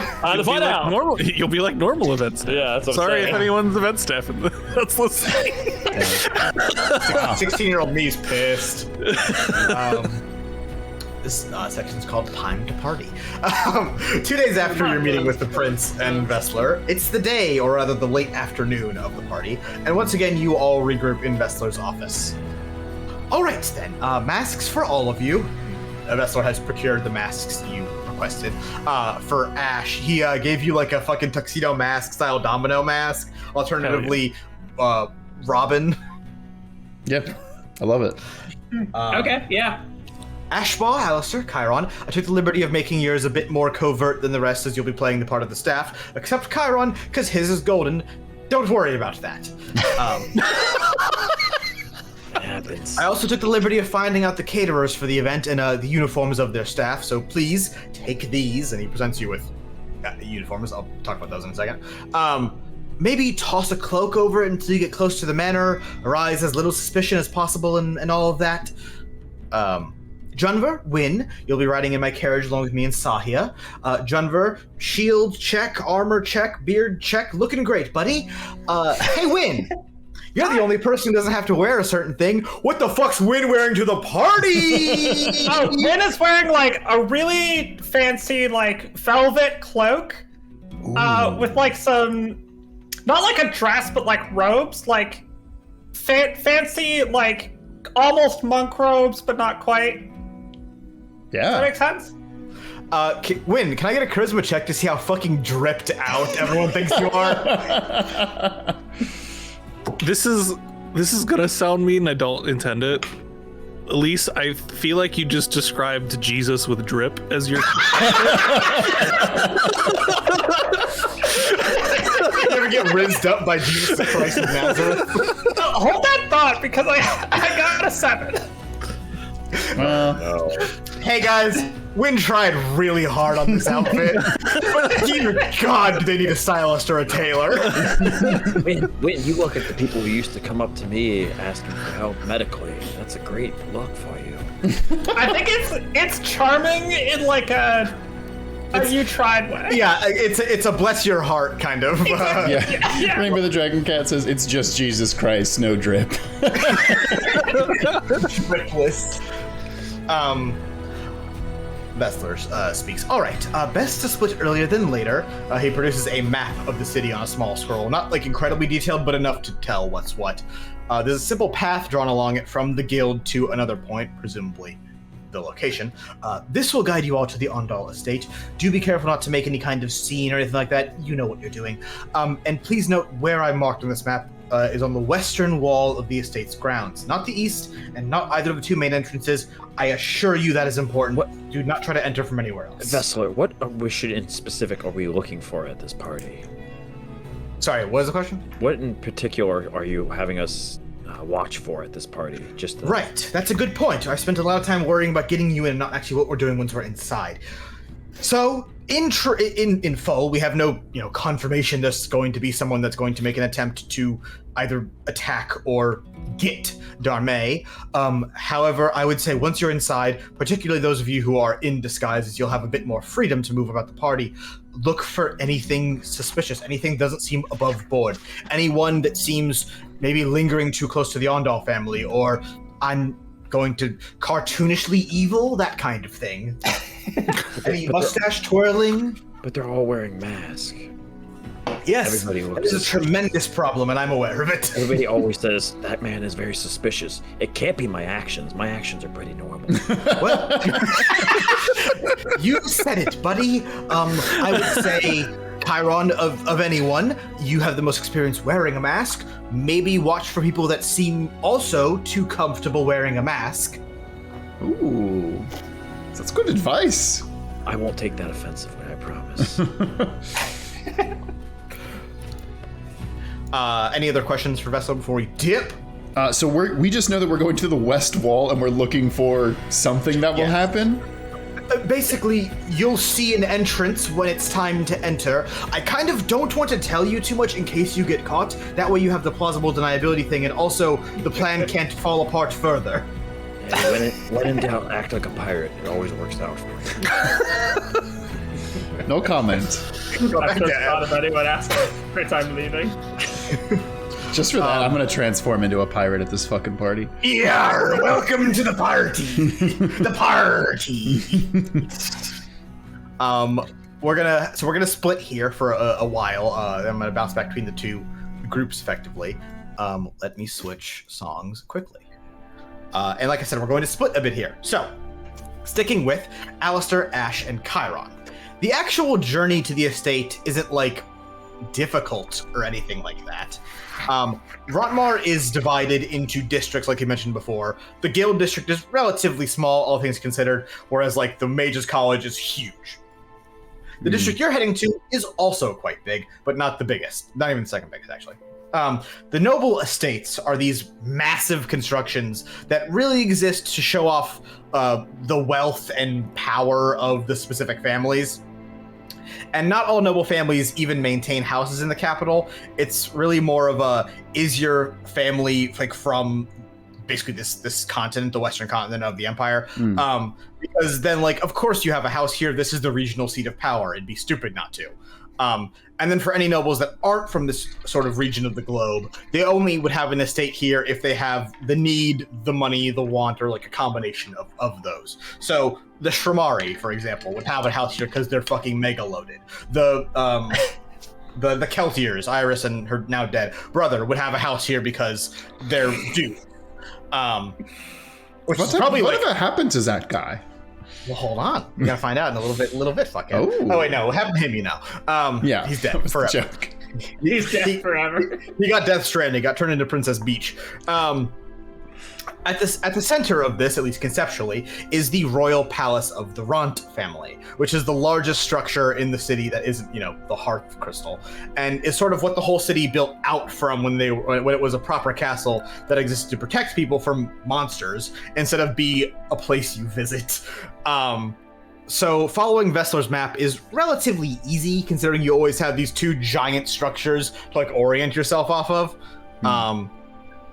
You'll be like normal events. Yeah, that's what Sorry I'm saying. if anyone's event staff that's listening. 16-year-old me's pissed. This section's called Time to Party. 2 days after your meeting with the Prince and Vessler, it's the day, or rather the late afternoon of the party, and once again you all regroup in Vessler's office. Alright then, masks for all of you. Vessler has procured the masks you requested. For Ash, he gave you like a fucking tuxedo mask style domino mask. Alternatively, Robin. Yep, I love it. Okay, yeah. Ashbaugh, Alistair, Chiron, I took the liberty of making yours a bit more covert than the rest as you'll be playing the part of the staff, except Chiron, because his is golden. Don't worry about that. I also took the liberty of finding out the caterers for the event and the uniforms of their staff, so please take these, and he presents you with uniforms. I'll talk about those in a second. Maybe toss a cloak over it until you get close to the manor, arise as little suspicion as possible, and all of that. Junver, Win, you'll be riding in my carriage along with me and Sahia. Junver, shield check, armor check, beard check, looking great, buddy. Hey, Win, you're the only person who doesn't have to wear a certain thing. What the fuck's Win wearing to the party? Win is wearing like a really fancy like velvet cloak with like some, not like a dress, but like robes, like fancy like almost monk robes, but not quite. Yeah. Does that make sense? Win, can I get a charisma check to see how fucking dripped out everyone thinks you are? This is gonna sound mean. I don't intend it. Elise, I feel like you just described Jesus with drip as your. You ever get rinsed up by Jesus Christ of Nazareth? Hold that thought, because I got a 7. No. Hey guys, Win tried really hard on this outfit, but dear God, do they need a stylist or a tailor? Win, you look at the people who used to come up to me asking for help medically. That's a great look for you. I think it's charming in like a you tried way. Yeah, it's a bless your heart kind of. Yeah. Rainbow the Dragon Cat says it's just Jesus Christ, no drip. Dripless. Vessler speaks. All right, best to split earlier than later. He produces a map of the city on a small scroll. Not like incredibly detailed, but enough to tell what's what. There's a simple path drawn along it from the guild to another point, presumably the location. This will guide you all to the Ondal estate. Do be careful not to make any kind of scene or anything like that. You know what you're doing. And please note where I marked on this map is on the western wall of the estate's grounds, not the east, and not either of the two main entrances. I assure you that is important. Do not try to enter from anywhere else. Vessler, what mission in specific are we looking for at this party? Sorry, what is the question? What in particular are you having us watch for at this party? Right, that's a good point. I spent a lot of time worrying about getting you in, not actually what we're doing once we're inside. So, in full, we have no, confirmation there's going to be someone that's going to make an attempt to either attack or get Darmae. However, I would say once you're inside, particularly those of you who are in disguises, you'll have a bit more freedom to move about the party. Look for anything suspicious, anything doesn't seem above board, anyone that seems maybe lingering too close to the Ondal family, or I'm going to cartoonishly evil, that kind of thing. Any mustache twirling? But they're all wearing masks. Yes, that is a tremendous problem, and I'm aware of it. Everybody always says, that man is very suspicious. It can't be my actions. My actions are pretty normal. Well, you said it, buddy. I would say, Chiron, of anyone, you have the most experience wearing a mask. Maybe watch for people that seem also too comfortable wearing a mask. Ooh, that's good advice. I won't take that offensively, I promise. Any other questions for Vessel before we dip? So we just know that we're going to the west wall and we're looking for something that will happen. Basically, you'll see an entrance when it's time to enter. I kind of don't want to tell you too much in case you get caught. That way you have the plausible deniability thing, and also the plan can't fall apart further. Hey, when in doubt, act like a pirate. It always works out for me. No comment. I just thought of anyone asking for time leaving. Just for that, I'm gonna transform into a pirate at this fucking party. Yeah, welcome to the party. The party. We're gonna split here for a while. I'm gonna bounce back between the two groups effectively. Let me switch songs quickly. And like I said, we're going to split a bit here. So, sticking with Alistair, Ash, and Chiron. The actual journey to the estate isn't difficult or anything like that. Rotmar is divided into districts, like you mentioned before. The guild district is relatively small, all things considered, whereas the Mage's College is huge. The district you're heading to is also quite big, but not the biggest. Not even the second biggest, actually. The noble estates are these massive constructions that really exist to show off the wealth and power of the specific families. And not all noble families even maintain houses in the capital. It's really more of is your family from basically this continent, the western continent of the empire? Because then of course you have a house here. This is the regional seat of power. It'd be stupid not to. And then for any nobles that aren't from this sort of region of the globe, they only would have an estate here if they have the need, the money, the want, or a combination of those. So the Shramari, for example, would have a house here because they're fucking mega loaded. The Keltiers, Iris and her now dead brother, would have a house here because they're due. Which is probably whatever happened to that guy? Well, hold on. We're gonna find out in a little bit. Fucking. Oh wait, no. What happened to him? Yeah, he's dead forever. Joke. He's dead forever. He got Death Stranding. Got turned into Princess Beach. At the center of this, at least conceptually, is the royal palace of the Ront family, which is the largest structure in the city that isn't, the Hearth Crystal, and is sort of what the whole city built out from when it was a proper castle that existed to protect people from monsters instead of be a place you visit. So following Vessler's map is relatively easy, considering you always have these two giant structures to orient yourself off of.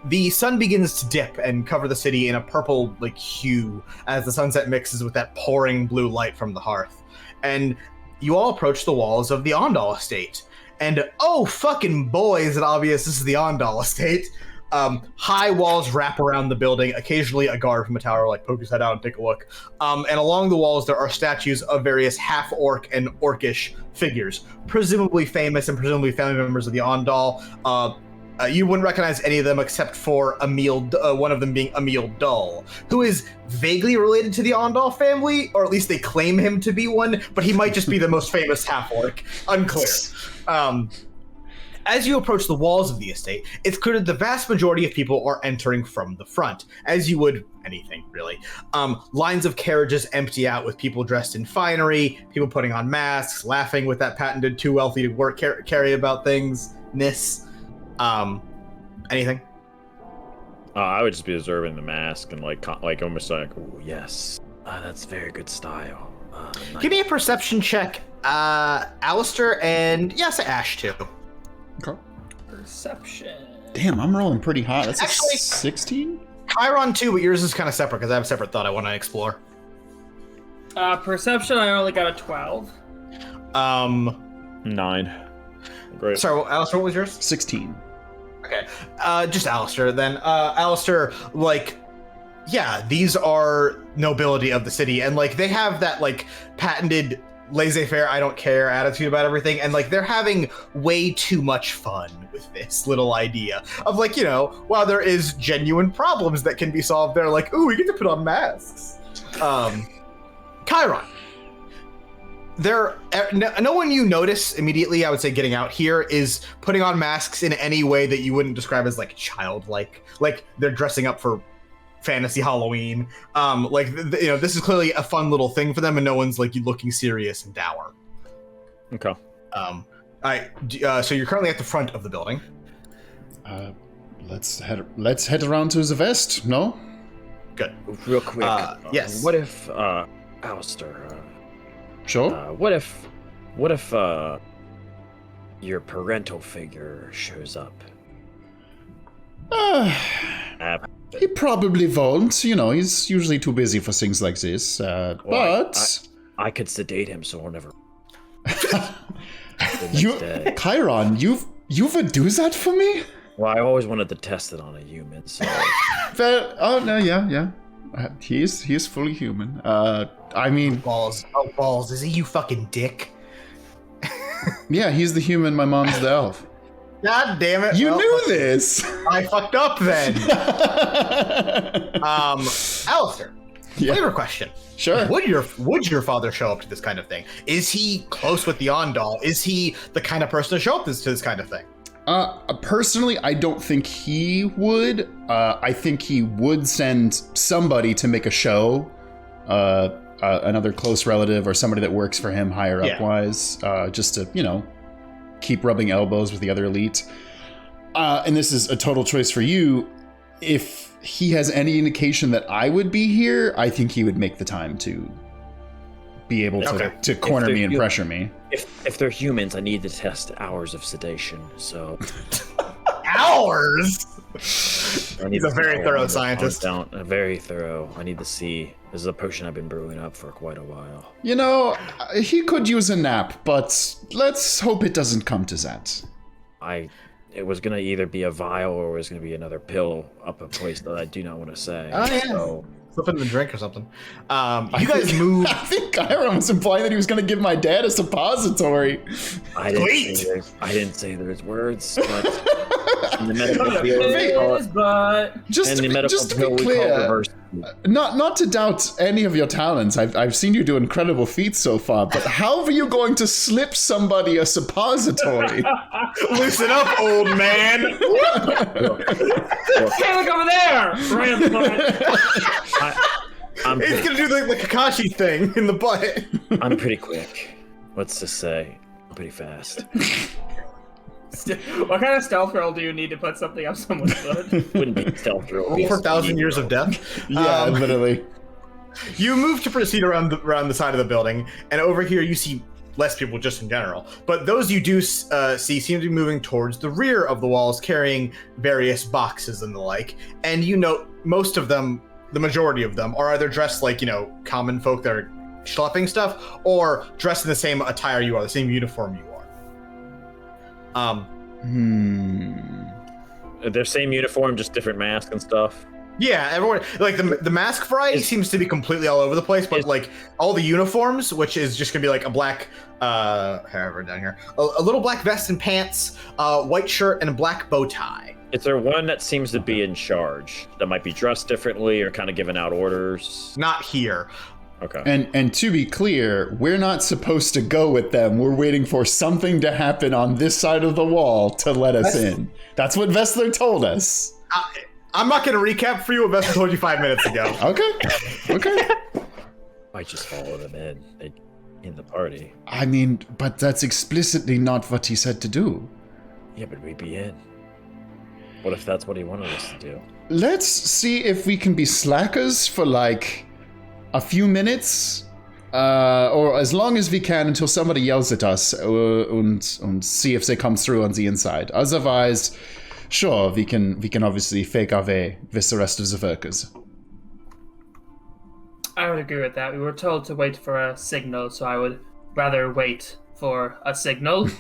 The sun begins to dip and cover the city in a purple hue as the sunset mixes with that pouring blue light from the hearth. And you all approach the walls of the Ondal estate. And oh fucking boy, is it obvious this is the Ondal estate. High walls wrap around the building. Occasionally a guard from a tower poke his head out and take a look. And along the walls there are statues of various half-orc and orcish figures, presumably famous and presumably family members of the Ondal. You wouldn't recognize any of them except for one of them being Emil Dull, who is vaguely related to the Ondal family, or at least they claim him to be one, but he might just be the most famous half-orc. Unclear. As you approach the walls of the estate, it's clear that the vast majority of people are entering from the front, as you would anything, really. Lines of carriages empty out with people dressed in finery, people putting on masks, laughing with that patented too wealthy to work carry about things-ness. Anything? I would just be observing the mask and like almost like, oh yes, that's very good style. Nice. Give me a perception check, Alistair, and yes, Ash too. Okay. Perception. Damn, I'm rolling pretty hot. That's Actually, 16? Chiron too, but yours is kind of separate because I have a separate thought I want to explore. Perception, I only got a 12. 9. Great. Sorry, Alistair, what was yours? 16. Okay, just Alistair then. Alistair, like, yeah, these are nobility of the city, and like they have that like patented laissez-faire, I don't care attitude about everything, and like they're having way too much fun with this little idea of like, you know, while there is genuine problems that can be solved, they're like, ooh, we get to put on masks. Chiron. No one you notice immediately, I would say, getting out here is putting on masks in any way that you wouldn't describe as like childlike. Like they're dressing up for fantasy Halloween. This is clearly a fun little thing for them, and no one's like looking serious and dour. Okay. So you're currently at the front of the building. Let's head around to the west. No. Good. Real quick. Yes. What if, Alistair? Sure. What if your parental figure shows up? He probably won't. You know, he's usually too busy for things like this. But I could sedate him, so I'll never. Chiron, you would do that for me? Well, I always wanted to test it on a human. So. Yeah. He is fully human. I mean, balls. Is he, you fucking dick? Yeah, he's the human. My mom's the elf. God damn it! You knew this. I fucked up then. Alistair, flavor question. Sure. Would your father show up to this kind of thing? Is he close with the Ondal? Is he the kind of person to show up to this kind of thing? Personally, I don't think he would. I think he would send somebody to make a show, another close relative or somebody that works for him higher up wise, just to, you know, keep rubbing elbows with the other elite. And this is a total choice for you. If he has any indication that I would be here, I think he would make the time to be able to corner me and pressure me. If they're humans, I need to test hours of sedation. So hours. He's a very thorough scientist. Very thorough. I need to see. This is a potion I've been brewing up for quite a while. You know, he could use a nap, but let's hope it doesn't come to that. It was gonna either be a vial or it was gonna be another pill up a place that I do not want to say. Oh yeah. So, slip it in the drink or something. You guys move. I think Chiron was implying that he was going to give my dad a suppository. I didn't say there's words, but in the medical field, just to be clear, not to doubt any of your talents. I've seen you do incredible feats so far, but how are you going to slip somebody a suppository? Loosen up, old man. Hey, look over there! He's gonna do the Kakashi thing in the butt. I'm pretty quick. What's to say? I'm pretty fast. What kind of stealth roll do you need to put something up someone's foot? Wouldn't be stealth roll. 4,000 years of death. Yeah, literally. You move to proceed around the side of the building, and over here you see less people just in general. But those you do see seem to be moving towards the rear of the walls, carrying various boxes and the like. And you note most of them, the majority of them, are either dressed like, you know, common folk that are schlepping stuff, or dressed in the same attire you are, the same uniform you are. They're same uniform, just different mask and stuff. Yeah, everyone like the mask variety seems to be completely all over the place, but like all the uniforms, which is just gonna be like a black, however down here, a little black vest and pants, white shirt and a black bow tie. Is there one that seems to be in charge that might be dressed differently or kind of giving out orders? Not here. Okay. And to be clear, we're not supposed to go with them. We're waiting for something to happen on this side of the wall to let us in. That's what Vessler told us. I'm not going to recap for you what Vessler told you 5 minutes ago. Okay. Might just follow them in the party. I mean, but that's explicitly not what he said to do. Yeah, but we'd be in. What if that's what he wanted us to do? Let's see if we can be slackers for like a few minutes, or as long as we can until somebody yells at us, and see if they come through on the inside. Otherwise, sure, we can obviously fake our way with the rest of the workers. I would agree with that. We were told to wait for a signal, so I would rather wait for a signal.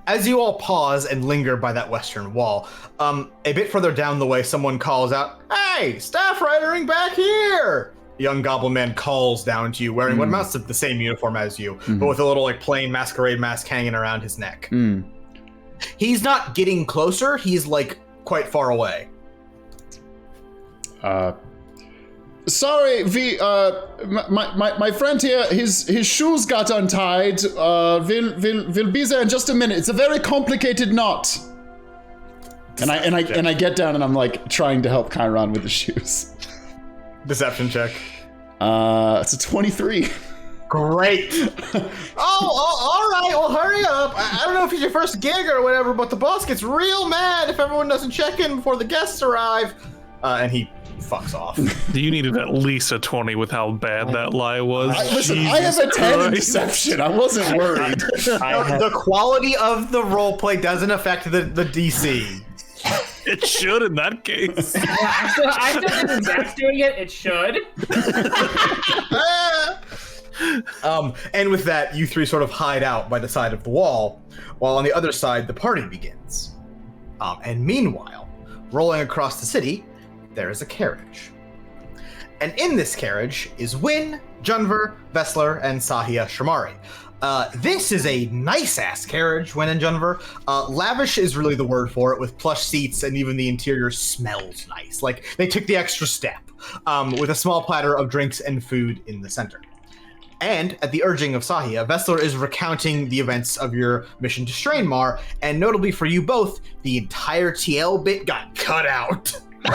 As you all pause and linger by that western wall, a bit further down the way, someone calls out, "Hey, staff ridering back here!" A young goblin man calls down to you, wearing what amounts to the same uniform as you, but with a little like plain masquerade mask hanging around his neck. He's not getting closer, he's like quite far away. Sorry, my friend here, his shoes got untied. We'll be there in just a minute. It's a very complicated knot. And I get down and I'm like trying to help Chiron with the shoes. Deception check. It's a 23. Great. All right. Well, hurry up. I don't know if it's your first gig or whatever, but the boss gets real mad if everyone doesn't check in before the guests arrive. And he fucks off. You needed at least a 20 with how bad that lie was. Listen, I have a 10 in deception. I wasn't worried. The quality of the roleplay doesn't affect the DC. It should in that case. Yeah, I still think Zach's doing it. It should. And with that, you three sort of hide out by the side of the wall, while on the other side, the party begins. And meanwhile, rolling across the city, there is a carriage. And in this carriage is Wynn, Junver, Vessler, and Sahia Shamari. This is a nice-ass carriage, Wynn and Junver. Lavish is really the word for it, with plush seats, and even the interior smells nice. Like, they took the extra step, with a small platter of drinks and food in the center. And, at the urging of Sahia, Vessler is recounting the events of your mission to Strainmar, and notably for you both, the entire TL bit got cut out. Of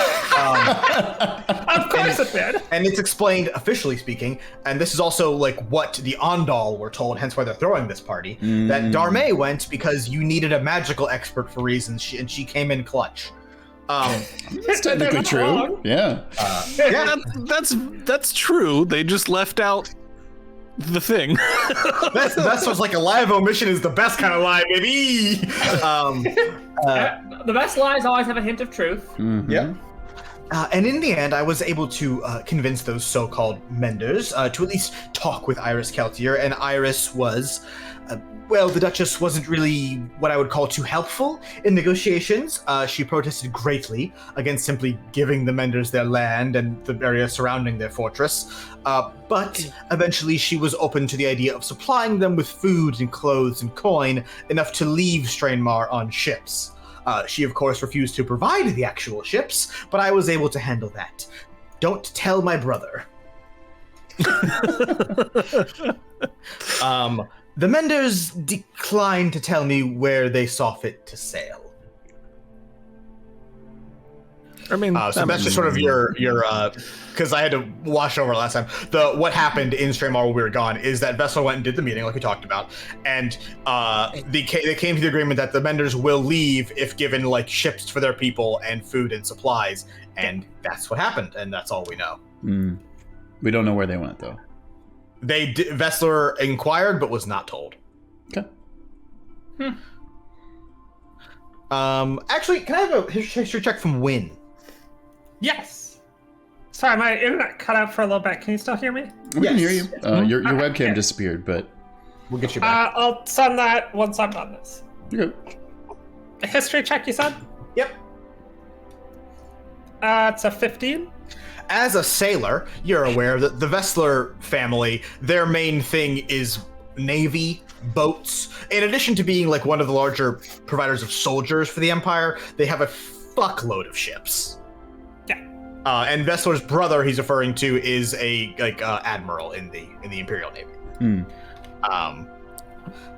course it did. And it's explained, officially speaking, and this is also like what the Ondal were told, hence why they're throwing this party, that Darmae went because you needed a magical expert for reasons, and she came in clutch. That's technically true. Yeah. Yeah, that's true. They just left out the thing. That's what's like a live omission is the best kind of lie, baby. The best lies always have a hint of truth. Yeah. And in the end, I was able to convince those so-called menders to at least talk with Iris Keltier, and Iris was, well, the Duchess wasn't really what I would call too helpful in negotiations. She protested greatly against simply giving the menders their land and the area surrounding their fortress, but eventually she was open to the idea of supplying them with food and clothes and coin, enough to leave Strainmar on ships. She, of course, refused to provide the actual ships, but I was able to handle that. Don't tell my brother. The menders declined to tell me where they saw fit to sail. I mean, so that's just sort of your because I had to wash over last time. What happened in Strainmar when we were gone is that Vessel went and did the meeting, like we talked about, and they came to the agreement that the menders will leave if given like ships for their people and food and supplies, and that's what happened, and that's all we know. We don't know where they went though. Vessler inquired but was not told. Okay. Actually, can I have a history check from Wynn? Yes. Sorry, my internet cut out for a little bit. Can you still hear me? We can hear you. Your webcam disappeared, but we'll get you back. I'll send that once I'm done this. You're good. A history check, you said? Yep. It's a 15. As a sailor, you're aware that the Vessler family, their main thing is navy, boats. In addition to being like one of the larger providers of soldiers for the Empire, they have a fuckload of ships. Yeah. And Vessler's brother, he's referring to, is a admiral in the Imperial Navy.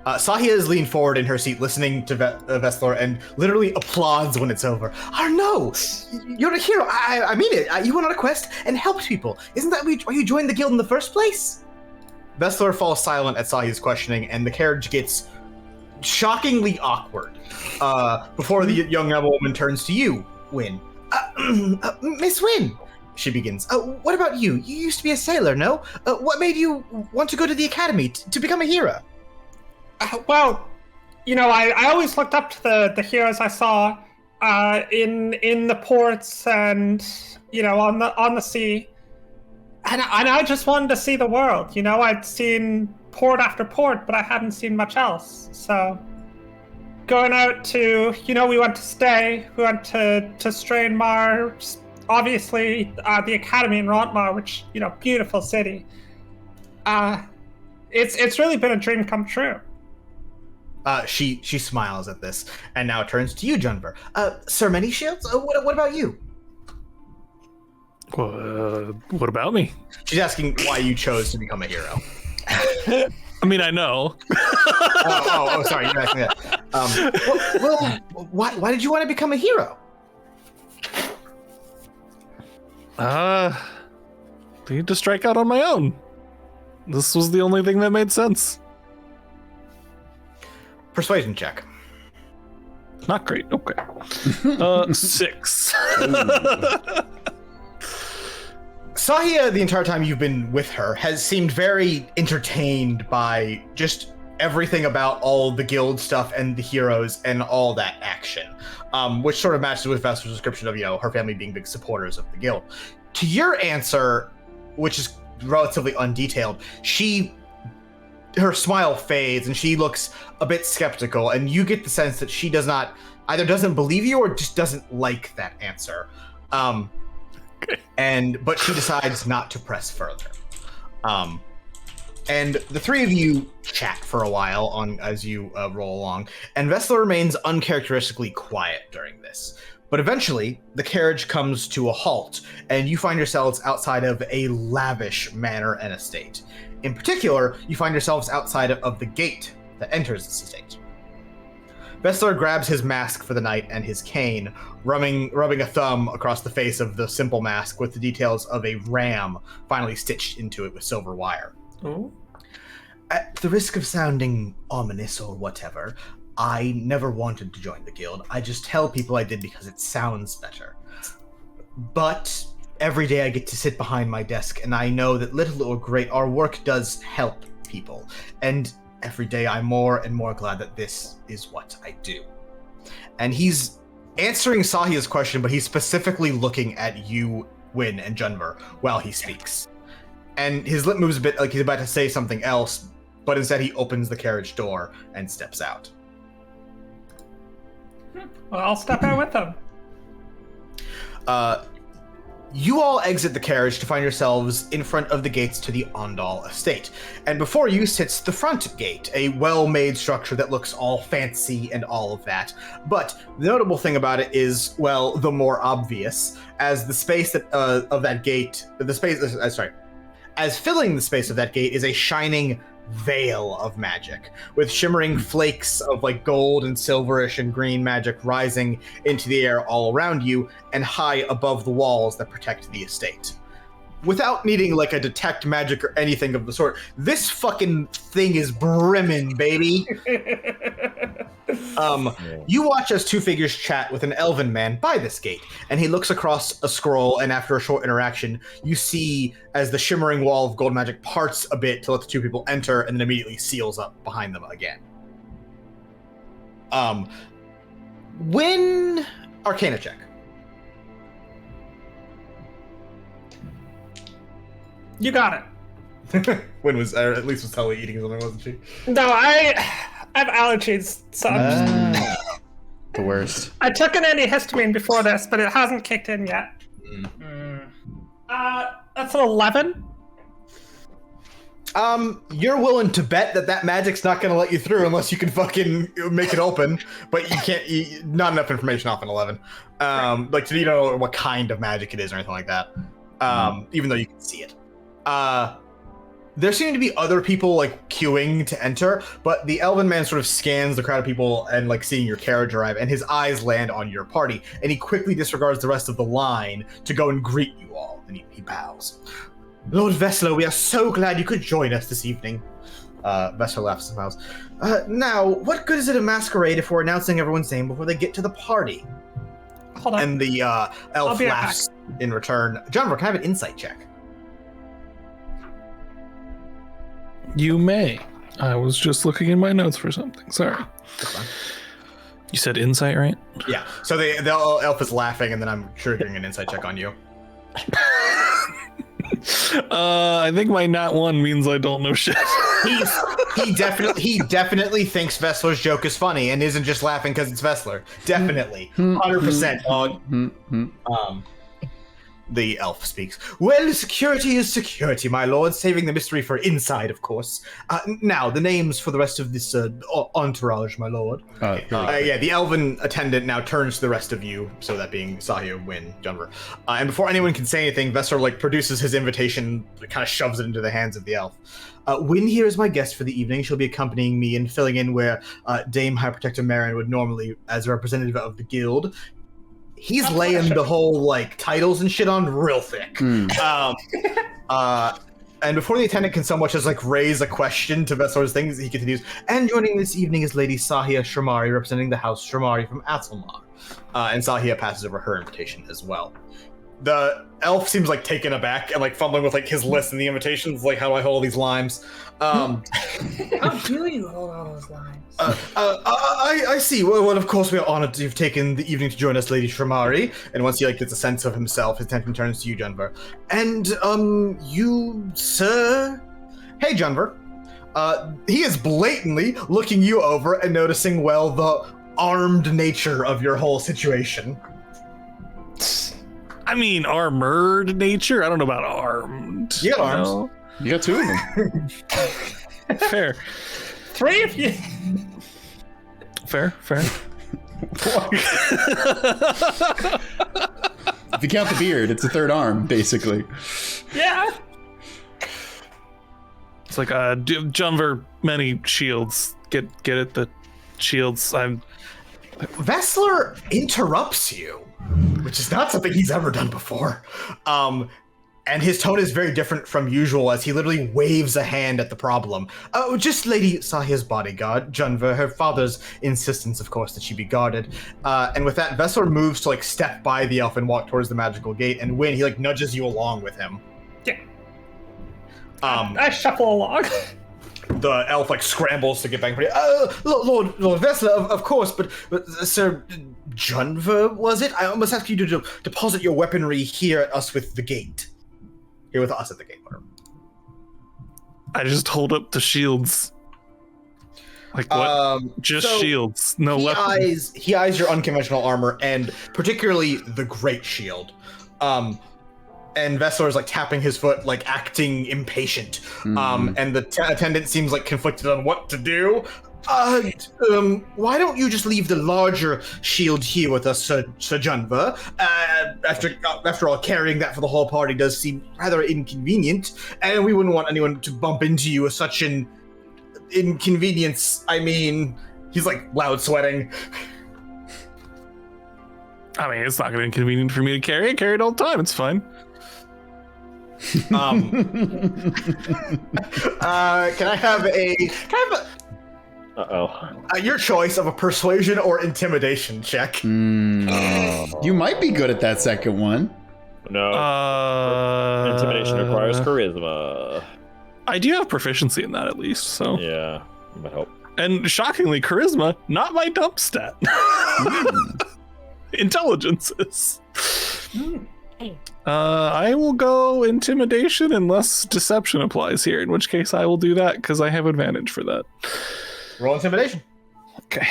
Sahia is leaned forward in her seat, listening to Vessler, and literally applauds when it's over. Oh no, you're a hero. I mean it. You went on a quest and helped people. Isn't that why you joined the guild in the first place? Vessler falls silent at Sahia's questioning, and the carriage gets shockingly awkward. Before the young woman turns to you, Wynn. Miss Wynn, she begins. What about you? You used to be a sailor, no? What made you want to go to the academy to become a hero? Well, you know, I always looked up to the heroes I saw in the ports and, you know, on the sea, and I just wanted to see the world. You know, I'd seen port after port, but I hadn't seen much else. So going out to, you know, we went to Strainmar, obviously the academy in Rontmar, which, you know, beautiful city. It's really been a dream come true. She smiles at this and now turns to you, Junver. Sir Many Shields, what about you? What about me? She's asking why you chose to become a hero. I mean, I know. Sorry, you're asking that. Why did you want to become a hero? Need to strike out on my own. This was the only thing that made sense. Persuasion check. Not great. Okay. 6. Sahia, the entire time you've been with her, has seemed very entertained by just everything about all the guild stuff and the heroes and all that action, which sort of matches with Vesper's description of, you know, her family being big supporters of the guild. To your answer, which is relatively undetailed, her smile fades and she looks a bit skeptical, and you get the sense that she doesn't believe you or just doesn't like that answer. But she decides not to press further. And the three of you chat for a while as you roll along, and Vessler remains uncharacteristically quiet during this. But eventually, the carriage comes to a halt, and you find yourselves outside of a lavish manor and estate. In particular, you find yourselves outside of the gate that enters this estate. Vessler grabs his mask for the night and his cane, rubbing a thumb across the face of the simple mask with the details of a ram finally stitched into it with silver wire. Ooh. At the risk of sounding ominous or whatever, I never wanted to join the guild. I just tell people I did because it sounds better. But every day I get to sit behind my desk, and I know that little or great, our work does help people. And every day I'm more and more glad that this is what I do. And he's answering Sahia's question, but he's specifically looking at you, Wynn, and Junver while he speaks. And his lip moves a bit like he's about to say something else, but instead he opens the carriage door and steps out. Well, I'll step out with them. You all exit the carriage to find yourselves in front of the gates to the Ondal estate. And before you sits the front gate, a well-made structure that looks all fancy and all of that. But the notable thing about it is, well, the more obvious, as the space that of that gate, as filling the space of that gate is a shining veil of magic, with shimmering flakes of like gold and silverish and green magic rising into the air all around you and high above the walls that protect the estate. Without needing like a detect magic or anything of the sort, this fucking thing is brimming, baby. You watch as two figures chat with an elven man by this gate, and he looks across a scroll, and after a short interaction, you see as the shimmering wall of gold magic parts a bit to let the two people enter, and then immediately seals up behind them again. When Arcana check. You got it. When was at least was Tully eating something, wasn't she? No, I have allergies, so I'm The worst. I took an antihistamine before this, but it hasn't kicked in yet. That's an 11. You're willing to bet that magic's not going to let you through unless you can fucking make it open, but you can't. Not enough information off an 11. Like, so you don't know what kind of magic it is or anything like that. Even though you can see it. There seem to be other people like queuing to enter, but the elven man sort of scans the crowd of people and like seeing your carriage arrive, and his eyes land on your party, and he quickly disregards the rest of the line to go and greet you all, and he bows. Lord Vessler, we are so glad you could join us this evening. Vessler laughs and smiles. Now, what good is it a masquerade if we're announcing everyone's name before they get to the party? Hold on. And the elf laughs in return. Jonver, can I have an insight check? You may. I was just looking in my notes for something. Sorry. That's fine. You said insight, right? Yeah. So the elf is laughing, and then I'm triggering an insight check on you. I think my nat 1 means I don't know shit. He definitely thinks Vessler's joke is funny and isn't just laughing because it's Vessler. Definitely, 100%. The elf speaks. Well, security is security, my lord, saving the mystery for inside, of course. Now, the names for the rest of this entourage, my lord. Yeah, the elven attendant now turns to the rest of you, so that being Sahia, Wynn, Jonver. And before anyone can say anything, Vessler produces his invitation, kind of shoves it into the hands of the elf. Wynn here is my guest for the evening. She'll be accompanying me and filling in where Dame High Protector Marin would normally, as a representative of the guild. He's laying the whole titles and shit on real thick. And before the attendant can so much as raise a question to Vessler's things, he continues. And joining this evening is Lady Sahia Shamari, representing the House Shamari from Atzelmar. And Sahia passes over her invitation as well. The elf seems taken aback and fumbling with his list and the invitations. How do I hold all these limes? How do you hold all those lines? I see. Well, of course, we are honored to have taken the evening to join us, Lady Shamari. And once he gets a sense of himself, his attention turns to you, Jonver. And you, sir. Hey, Jonver. He is blatantly looking you over and noticing the armed nature of your whole situation. I mean, armored nature? I don't know about armed. You got arms. No? You got 2 of them. Fair. 3 of you. Fair. If you count the beard, it's a third arm, basically. Yeah. It's like Jonver, many shields. Get it? The shields. Vessler interrupts you, which is not something he's ever done before. And his tone is very different from usual as he literally waves a hand at the problem. Oh, just Lady Sahia's bodyguard, Jonver, her father's insistence, of course, that she be guarded. And with that, Vessler moves to step by the elf and walk towards the magical gate, and Wynn, he nudges you along with him. Yeah. I shuffle along. The elf scrambles to get back. Lord Vessler, of course, but Sir Jonver, was it? I must ask you to deposit your weaponry here at us with the gate. Here with us at the gate. I just hold up the shields. What? Just shields, no weapons. He eyes your unconventional armor and particularly the great shield. And Vessler is tapping his foot, acting impatient. And the attendant seems conflicted on what to do. Why don't you just leave the larger shield here with us, Sir Jonver? After all, carrying that for the whole party does seem rather inconvenient, and we wouldn't want anyone to bump into you with such an inconvenience. I mean, he's loud sweating. I mean, it's not going to be inconvenient for me to carry. I carry it all the time. It's fine. Can I have a your choice of a persuasion or intimidation check? You might be good at that second one. No. Intimidation requires charisma. I do have proficiency in that at least, so yeah, that help. And shockingly, charisma, not my dump stat. Intelligence is. I will go intimidation unless deception applies here, in which case I will do that because I have advantage for that. Roll intimidation. Okay.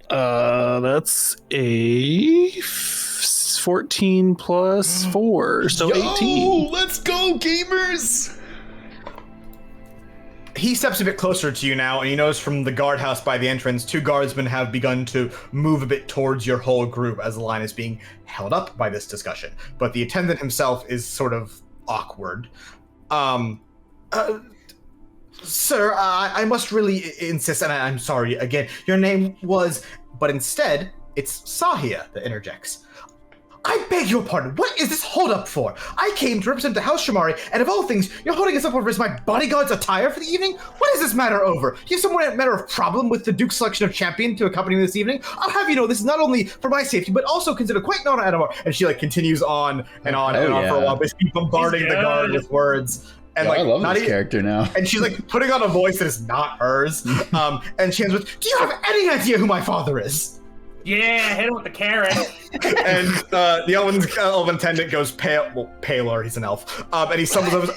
That's a 14 plus 4, so 18. Let's go, gamers! He steps a bit closer to you now, and you notice from the guardhouse by the entrance, 2 guardsmen have begun to move a bit towards your whole group as the line is being held up by this discussion. But the attendant himself is sort of awkward. Sir, I must really insist, and I'm sorry again, your name was... But instead, it's Sahia that interjects. I beg your pardon, what is this holdup for? I came to represent the House Shamari, and of all things, you're holding us up over as my bodyguard's attire for the evening? What is this matter over? You have some matter of problem with the Duke's selection of champion to accompany me this evening? I'll have you know this is not only for my safety, but also considered quite an honor and more. And she continues on and on for a while, basically bombarding the guard with words. And I love this character now. And she's putting on a voice that is not hers. And she ends with, do you have any idea who my father is? Yeah, hit him with the carrot. And the elven attendant goes pale, well, paler, he's an elf. And he stumbles over,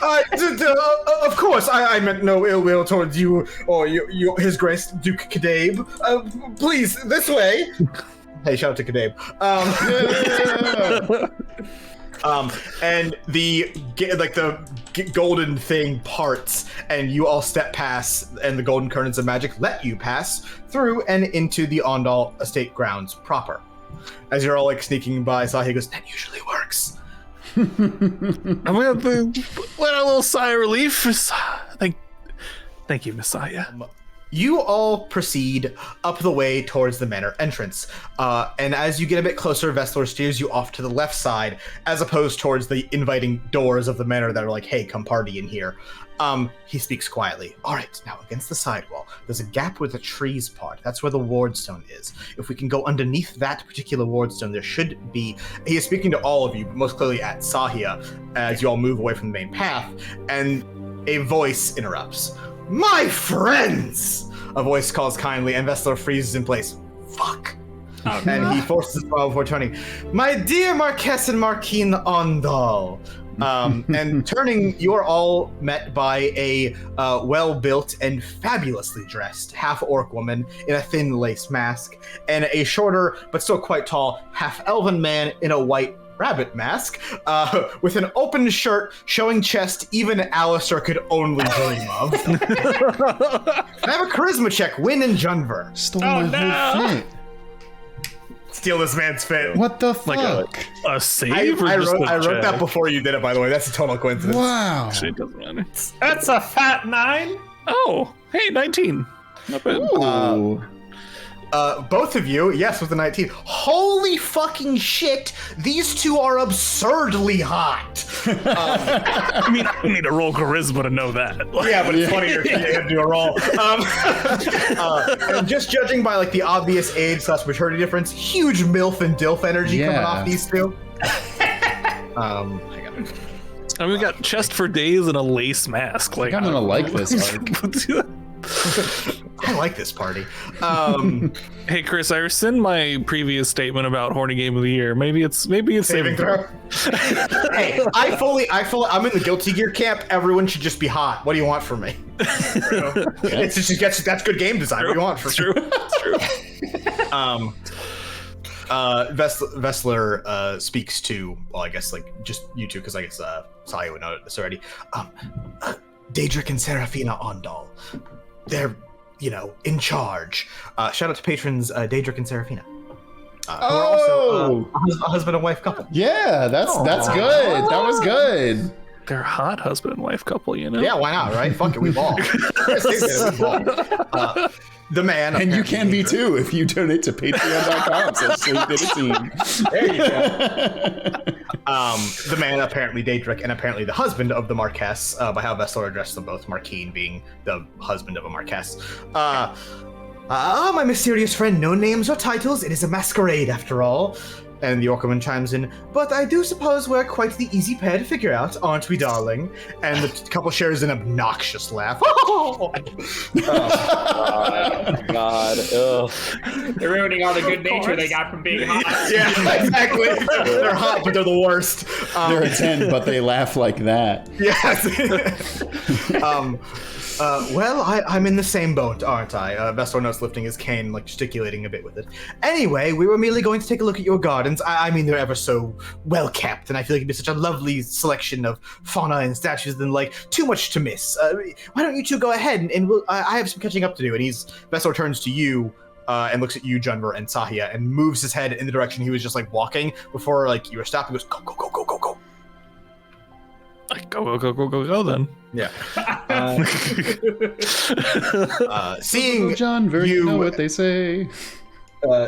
of course, I meant no ill will towards you or his grace, Duke Kadabe. Please, this way. Hey, shout out to Kadabe. And the golden thing parts, and you all step past, and the golden curtains of magic let you pass through and into the Ondal estate grounds proper. As you're all sneaking by, Sahi goes, "That usually works." I'm gonna let a little sigh of relief. Thank you, Messiah. You all proceed up the way towards the manor entrance. And as you get a bit closer, Vessler steers you off to the left side, as opposed towards the inviting doors of the manor that are hey, come party in here. He speaks quietly. All right, now against the sidewall, there's a gap where the trees part. That's where the wardstone is. If we can go underneath that particular wardstone, there should be... He is speaking to all of you, most clearly at Sahia, as you all move away from the main path, and a voice interrupts. My friends! A voice calls kindly, and Vessler freezes in place. Fuck. And he forces a smile before turning. My dear Marquess and Marquine Ondal. And turning, you are all met by a well-built and fabulously dressed half-orc woman in a thin lace mask, and a shorter, but still quite tall, half-elven man in a white rabbit mask, with an open shirt showing chest even Alistair could only dream of. I have a charisma check, Win and Junver. Stole my whole fit. Steal this man's fit. What the fuck? Like a save? I wrote that before you did it, by the way. That's a total coincidence. Wow. Actually, it doesn't matter. That's a fat 9. Oh, hey, 19. Not bad. Ooh. Both of you, yes, with the 19. Holy fucking shit! These two are absurdly hot. I mean, I need to roll charisma to know that. Yeah, but it's funny you have to do a roll. And just judging by the obvious age / maturity difference, huge MILF and DILF energy coming off these two. Hang on. And we got chest for days and a lace mask. I'm gonna like this arc. I like this party. Hey Chris, I rescind my previous statement about horny game of the year. Maybe it's saving throw. Hey, I'm in the Guilty Gear camp. Everyone should just be hot. What do you want from me? It's just that's good game design. What do you want from me? True. Vessler speaks to, well, I guess just you two, because I guess Saya would know this already. Daedric and Seraphina Ondal. They're, in charge. Shout out to patrons Daedric and Seraphina. Who are also a husband and wife couple. Yeah, that's good. That was good. They're a hot husband and wife couple, Yeah, why not, right? Fuck it, we ball. The man, and you can be too if you donate to patreon.com/sleepditateam. There you go. The man, apparently Daedric, and apparently the husband of the Marquess, by how Vessler addressed them both, Marquine being the husband of a Marquess. My mysterious friend, no names or titles, it is a masquerade after all. And the Orcaman chimes in, but I do suppose we're quite the easy pair to figure out, aren't we, darling? And the couple shares an obnoxious laugh. Oh, God. Ugh. They're ruining all the good nature they got from being hot. Yeah, exactly. They're hot, but they're the worst. They're a 10, but they laugh like that. Yes. Well, I'm in the same boat, aren't I? Vestor notes lifting his cane, like gesticulating a bit with it. Anyway, we were merely going to take a look at your gardens. I mean, they're ever so well kept, and I feel like it'd be such a lovely selection of fauna and statues than like too much to miss. Why don't you two go ahead and I have some catching up to do. And Vestor turns to you and looks at you, Junver and Sahia, and moves his head in the direction he was just like walking before like you were stopped. He goes, go, go, go, go, go, go. Like, go then. Yeah. Seeing John, very you know what they say.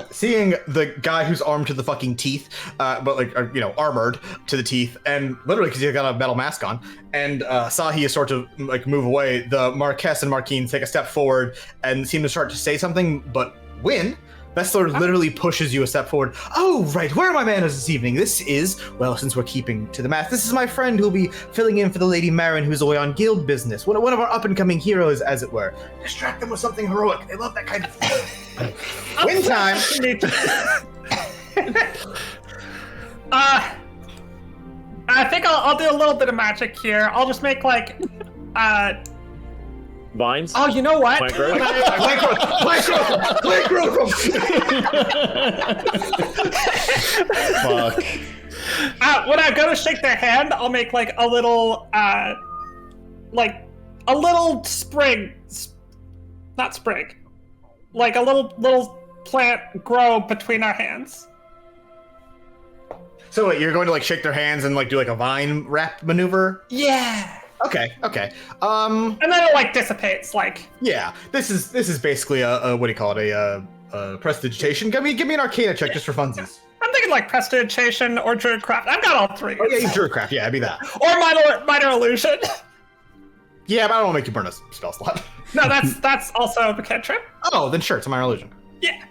Seeing the guy who's armed to the fucking teeth, but like armored to the teeth, and literally because he's got a metal mask on, and Sahi is sort of like move away. The Marquess and Marquine take a step forward and seem to start to say something, but when Vessler literally pushes you a step forward. Oh, right. Where are my manners this evening? This is, well, since we're keeping to the math, this is my friend who'll be filling in for the Lady Marin, who's away on guild business. One of our up-and-coming heroes, as it were. Distract them with something heroic. They love that kind of thing. Win time. I think I'll do a little bit of magic here. I'll just make like, Vines? oh, you know what? Plant growth? Plant growth. Fuck. When I go to shake their hand, I'll make like a little, sprig, not sprig, like a little plant grow between our hands. So wait, you're going to like shake their hands and like do like a vine wrap maneuver? Yeah. Okay. And then it like dissipates, like. Yeah, this is basically a what do you call it? A prestidigitation. Give me an Arcana check just for funsies. I'm thinking like prestidigitation or druidcraft. I've got all three. Oh yeah, druidcraft. Yeah, I'd be that. Or minor illusion. Yeah, but I don't want to make you burn a spell slot. No, that's also a cantrip. Oh, then sure, it's a minor illusion. Yeah.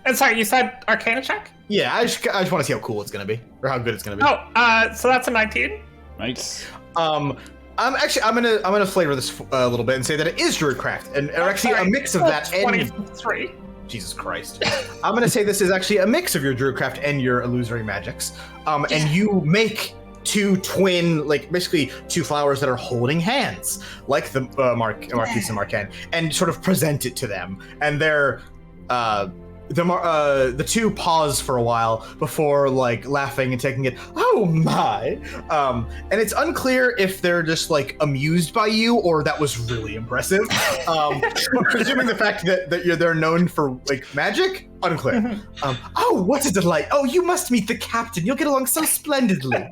And sorry, you said Arcana check? Yeah, I just want to see how cool it's gonna be or how good it's gonna be. Oh, so that's a 19. Nice. I'm gonna flavor this a little bit and say that it is druidcraft, and actually a mix of that and 23. Jesus Christ. I'm gonna say this is actually a mix of your druidcraft and your illusory magics. And you make two twin, like basically two flowers that are holding hands, like the Marquise and Marquenne, and sort of present it to them. And they're the two pause for a while before like laughing and taking it. Oh my! And it's unclear if they're just like amused by you or that was really impressive. Presuming the fact that they're known for like magic, unclear. Oh, what a delight! Oh, you must meet the captain. You'll get along so splendidly.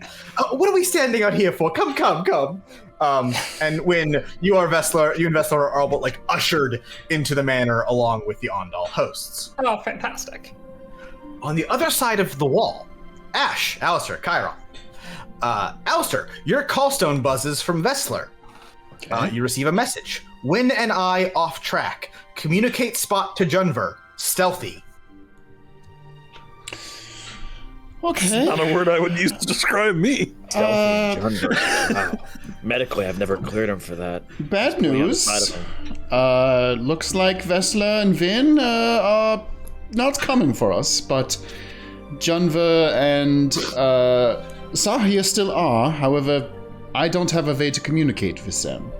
What are we standing out here for? Come. And when you and Vessler are all but like ushered into the manor along with the Ondal hosts. Oh, fantastic. On the other side of the wall, Ash, Alistair, Chiron. Alistair, your callstone buzzes from Vessler. Okay. You receive a message. Win and I off track. Communicate spot to Junver. Stealthy. Okay. Not a word I would use to describe me. Wow. Medically, I've never cleared him for that. Bad news. Looks like Vesla and Vin are not coming for us, but Junver and Sahia still are. However, I don't have a way to communicate with them.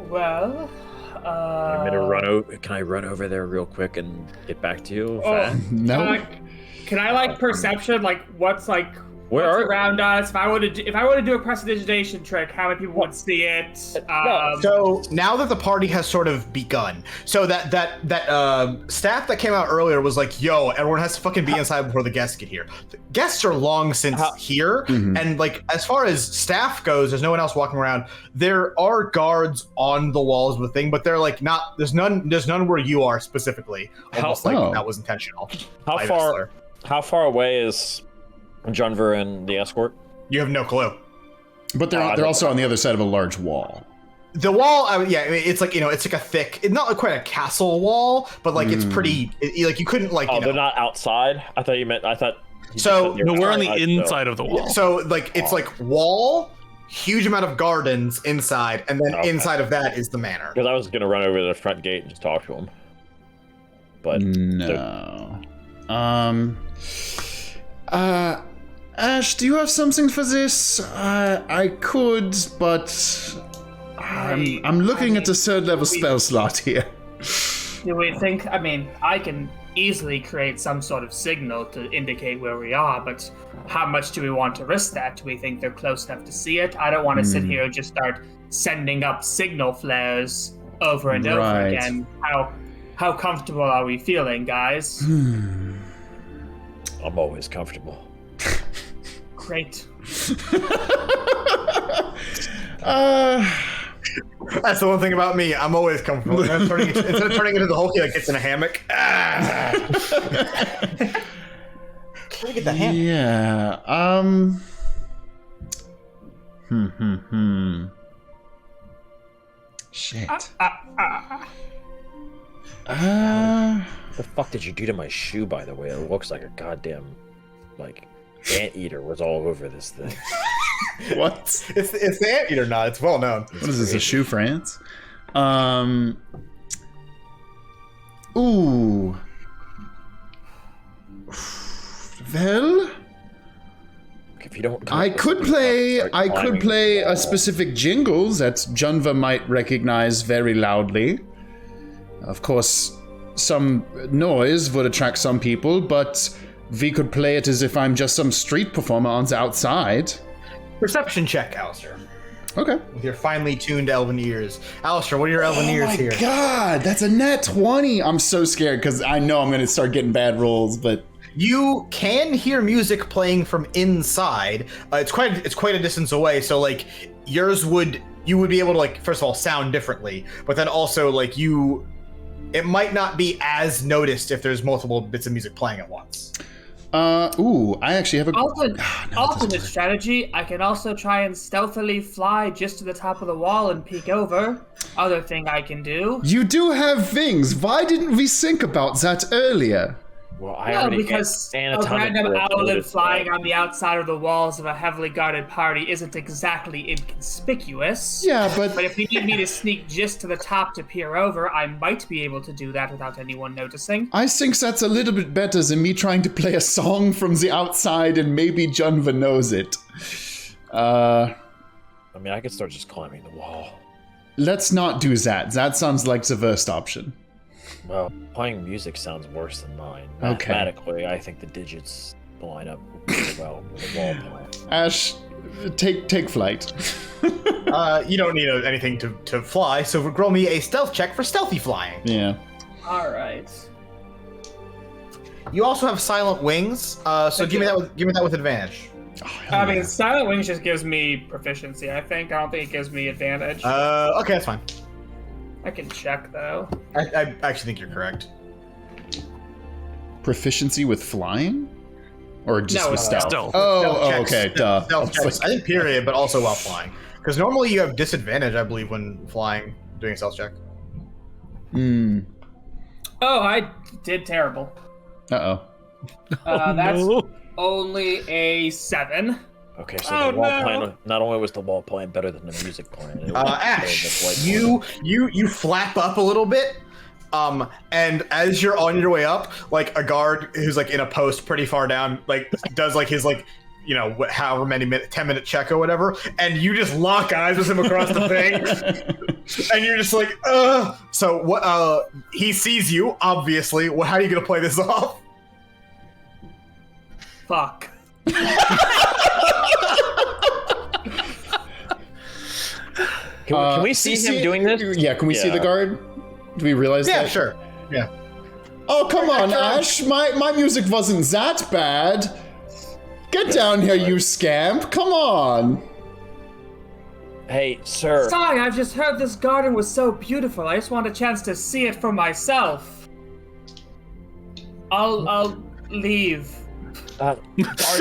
Well, Can I run over there real quick and get back to you? No. Can I like perception, like what's like Where what's are- around us? If I were to do a prestidigitation trick, how many people would see it? So now that the party has sort of begun, so that staff that came out earlier was like, "Yo, everyone has to fucking be inside before the guests get here." The guests are long since here, and like as far as staff goes, there's no one else walking around. There are guards on the walls of the thing, but they're like not. There's none where you are specifically. Almost that was intentional. How far away is Junver and the escort? You have no clue. But they're also on the other side of a large wall. The wall, it's like it's like a thick, it's not quite a castle wall, but like it's pretty. Like you couldn't like. They're not outside. I thought you meant. So No, we're on the inside of the wall. So like it's like wall, huge amount of gardens inside, and then inside of that is the manor. Because I was gonna run over to the front gate and just talk to him. But no. Ash, do you have something for this? I could, but I'm looking at the 3rd level spell slot here. Do we think? I mean, I can easily create some sort of signal to indicate where we are, but how much do we want to risk that? Do we think they're close enough to see it? I don't want to sit here and just start sending up signal flares over and over again. How comfortable are we feeling, guys? I'm always comfortable. Great. That's the one thing about me. I'm always comfortable. Instead of turning into the Hulk that gets in a hammock. Where do you get the hammock? Yeah. Shit. The fuck did you do to my shoe, by the way? It looks like a goddamn, anteater was all over this thing. What? It's the anteater knot. It's well known. What is this, a shoe France? Ooh. Well, If you don't, I could play a specific jingle that Junva might recognize very loudly. Of course, some noise would attract some people, but we could play it as if I'm just some street performer on the outside. Perception check, Alistair. Okay. With your finely tuned elven ears. Alistair, what are your elven ears here? Oh my god, that's a nat 20. I'm so scared because I know I'm going to start getting bad rolls, but... You can hear music playing from inside. It's quite a distance away, so like you would be able to first of all sound differently, but then also it might not be as noticed if there's multiple bits of music playing at once. I actually have a alternate strategy. I can also try and stealthily fly just to the top of the wall and peek over. Other thing I can do. You do have things. Why didn't we think about that earlier? Well, because a random owlet flying on the outside of the walls of a heavily guarded party isn't exactly inconspicuous. Yeah, but if you need me to sneak just to the top to peer over, I might be able to do that without anyone noticing. I think that's a little bit better than me trying to play a song from the outside and maybe Junva knows it. I could start just climbing the wall. Let's not do that. That sounds like the worst option. Well, playing music sounds worse than mine. Okay. Mathematically, I think the digits line up really well with the wall plan. Ash, take flight. You don't need anything to fly, so roll me a stealth check for stealthy flying. Yeah. All right. You also have silent wings, so give me that with advantage. Oh, Silent Wings just gives me proficiency, I think. I don't think it gives me advantage. Okay, that's fine. I can check, though. I actually think you're correct. Proficiency with flying? Or just with stealth? Stealth. Okay, duh. Stealth checks. I think period, but also while flying. Because normally you have disadvantage, I believe, when flying, doing a stealth check. Oh, I did terrible. Uh-oh. That's only a 7. Okay, so the wall plan, not only was the wall plan better than the music plan. Ash, you flap up a little bit, and as you're on your way up, a guard who's in a post pretty far down, does his however many 10-minute check or whatever, and you just lock eyes with him across the thing, and you're just So what? He sees you, obviously. How are you gonna play this off? Fuck. Can we see him doing this? Yeah, can we see the guard? Do we realize that? Yeah, sure. Yeah. Oh, come on, Ash. My music wasn't that bad. Get down here, you scamp. Come on. Hey, sir. Sorry, I've just heard this garden was so beautiful. I just want a chance to see it for myself. I'll leave. Guard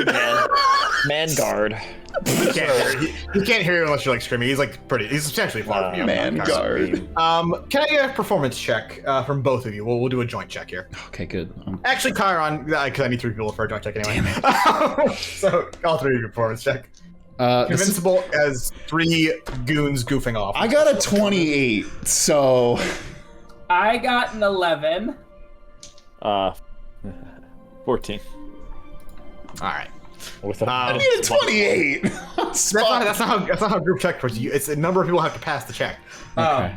man. Man guard. He can't hear you unless you're screaming. He's he's substantially far from you. Man guard. Can I get a performance check from both of you? We'll do a joint check here. Okay, good. Actually, Chiron, because I need 3 people for a joint check anyway. So all 3 of your performance check. Invincible as 3 goons goofing off. I got a 28, so... I got an 11. 14. All right. With a I need a 28. That's not how group check works. It's a number of people have to pass the check. Okay.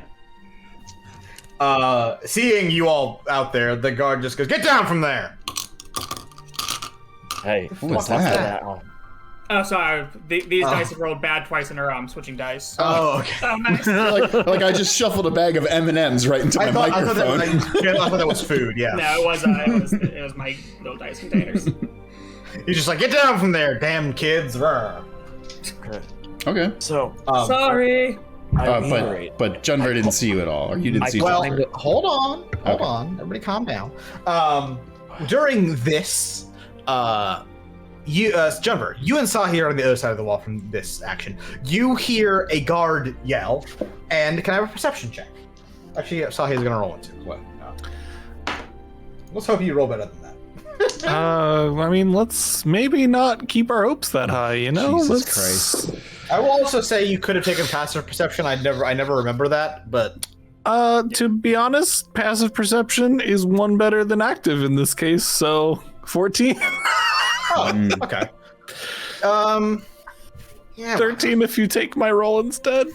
Seeing you all out there, the guard just goes, "Get down from there!" Hey, What's that? Oh, sorry. These dice have rolled bad twice in a row. I'm switching dice. Oh, okay. Oh, nice. like I just shuffled a bag of M&Ms right into my microphone. I thought that was food. Yeah. No, it was my little dice containers. You're just like, "Get down from there, damn kids!" Rawr. Okay. So, Sorry. But Junver didn't see you at all, or you didn't see. Well, Junver. hold on. Everybody, calm down. During this, Junver, you and Sahi are on the other side of the wall from this action. You hear a guard yell, and can I have a perception check? Actually, Sahi is gonna roll one too. What? Let's hope you roll better than that. I mean, let's maybe not keep our hopes that high, you know? Jesus Christ. I will also say you could have taken passive perception. I never remember that, but To be honest, passive perception is one better than active in this case, so 14. oh, okay. Yeah. 13 if you take my roll instead.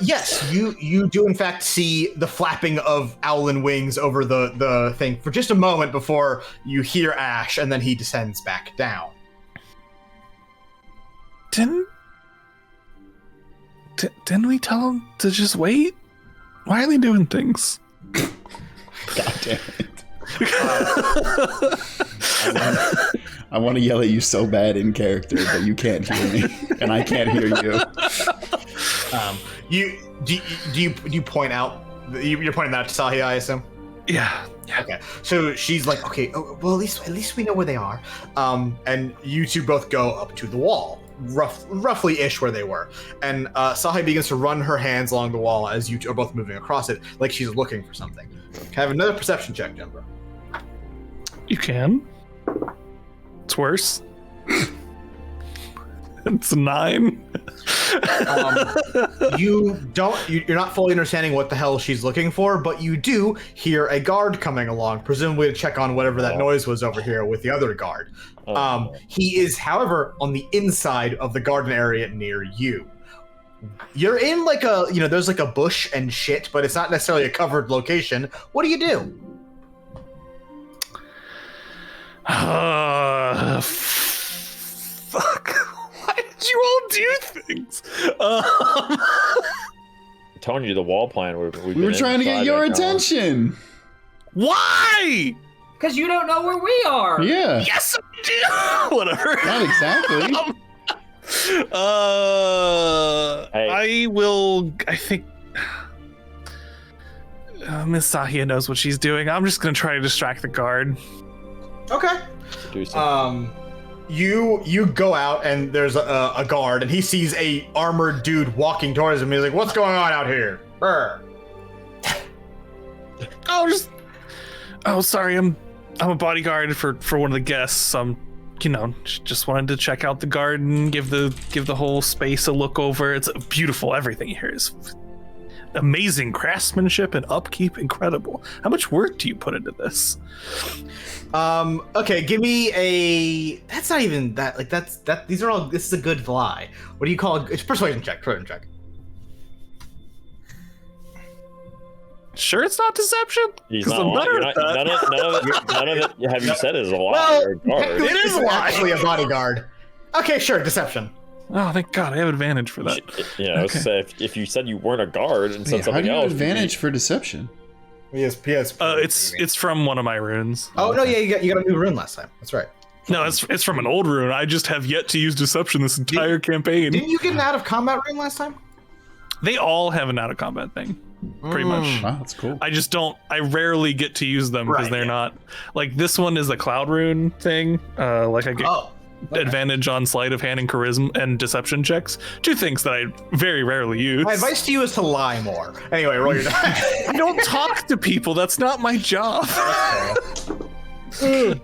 Yes, you do in fact see the flapping of owlin wings over the thing for just a moment before you hear Ash, and then he descends back down. Didn't we tell him to just wait? Why are they doing things? God damn it. I want to yell at you so bad in character, but you can't hear me, and I can't hear you. Do you point out? You're pointing that to Sahi, I assume. Yeah. Okay. So she's like, okay, well at least we know where they are. And you two both go up to the wall, roughly ish where they were. And Sahi begins to run her hands along the wall as you two are both moving across it, like she's looking for something. Can I have another perception check, Jumbo? You can. It's worse. It's 9. You're not fully understanding what the hell she's looking for, but you do hear a guard coming along, presumably to check on whatever that noise was over here with the other guard. He is, however, on the inside of the garden area near you. You're in like there's like a bush and shit, but it's not necessarily a covered location. What do you do? Fuck. Why did you all do things? I'm telling you, the wall plan. We were trying to get your attention. Why? Because you don't know where we are. Yeah. Yes, I do. Whatever. Not exactly. Hey. I think Miss Sahia knows what she's doing. I'm just gonna try to distract the guard. Okay. Do something. You go out and there's a guard and he sees a armored dude walking towards him. He's like, "What's going on out here?" Brr. Sorry. I'm a bodyguard for one of the guests. Just wanted to check out the garden, give the whole space a look over. It's beautiful. Everything here is amazing craftsmanship and upkeep, incredible. How much work do you put into this? Okay, give me a. That's not even that. Like that's that. These are all. This is a good lie. What do you call it? It's persuasion check. Persuasion check. Sure, it's not deception. He's 'Cause not I'm lying. better at that. None of it. Have you said is a lie Well, or a guard? it is actually a bodyguard. Okay, sure, deception. Oh, thank God, I have advantage for that. Yeah, Okay. if you said you weren't a guard and said How something do you have else, advantage for deception? Yes. It's from one of my runes. Oh no, yeah, you got a new rune last time. That's right. No, it's from an old rune. I just have yet to use deception this entire campaign. Didn't you get an out of combat rune last time? They all have an out of combat thing, pretty much. Wow, that's cool. I rarely get to use them because they're not like this one is a cloud rune thing. Like I get advantage on sleight of hand and charisma and deception checks. Two things that I very rarely use. My advice to you is to lie more. Anyway, roll your die. I don't talk to people. That's not my job.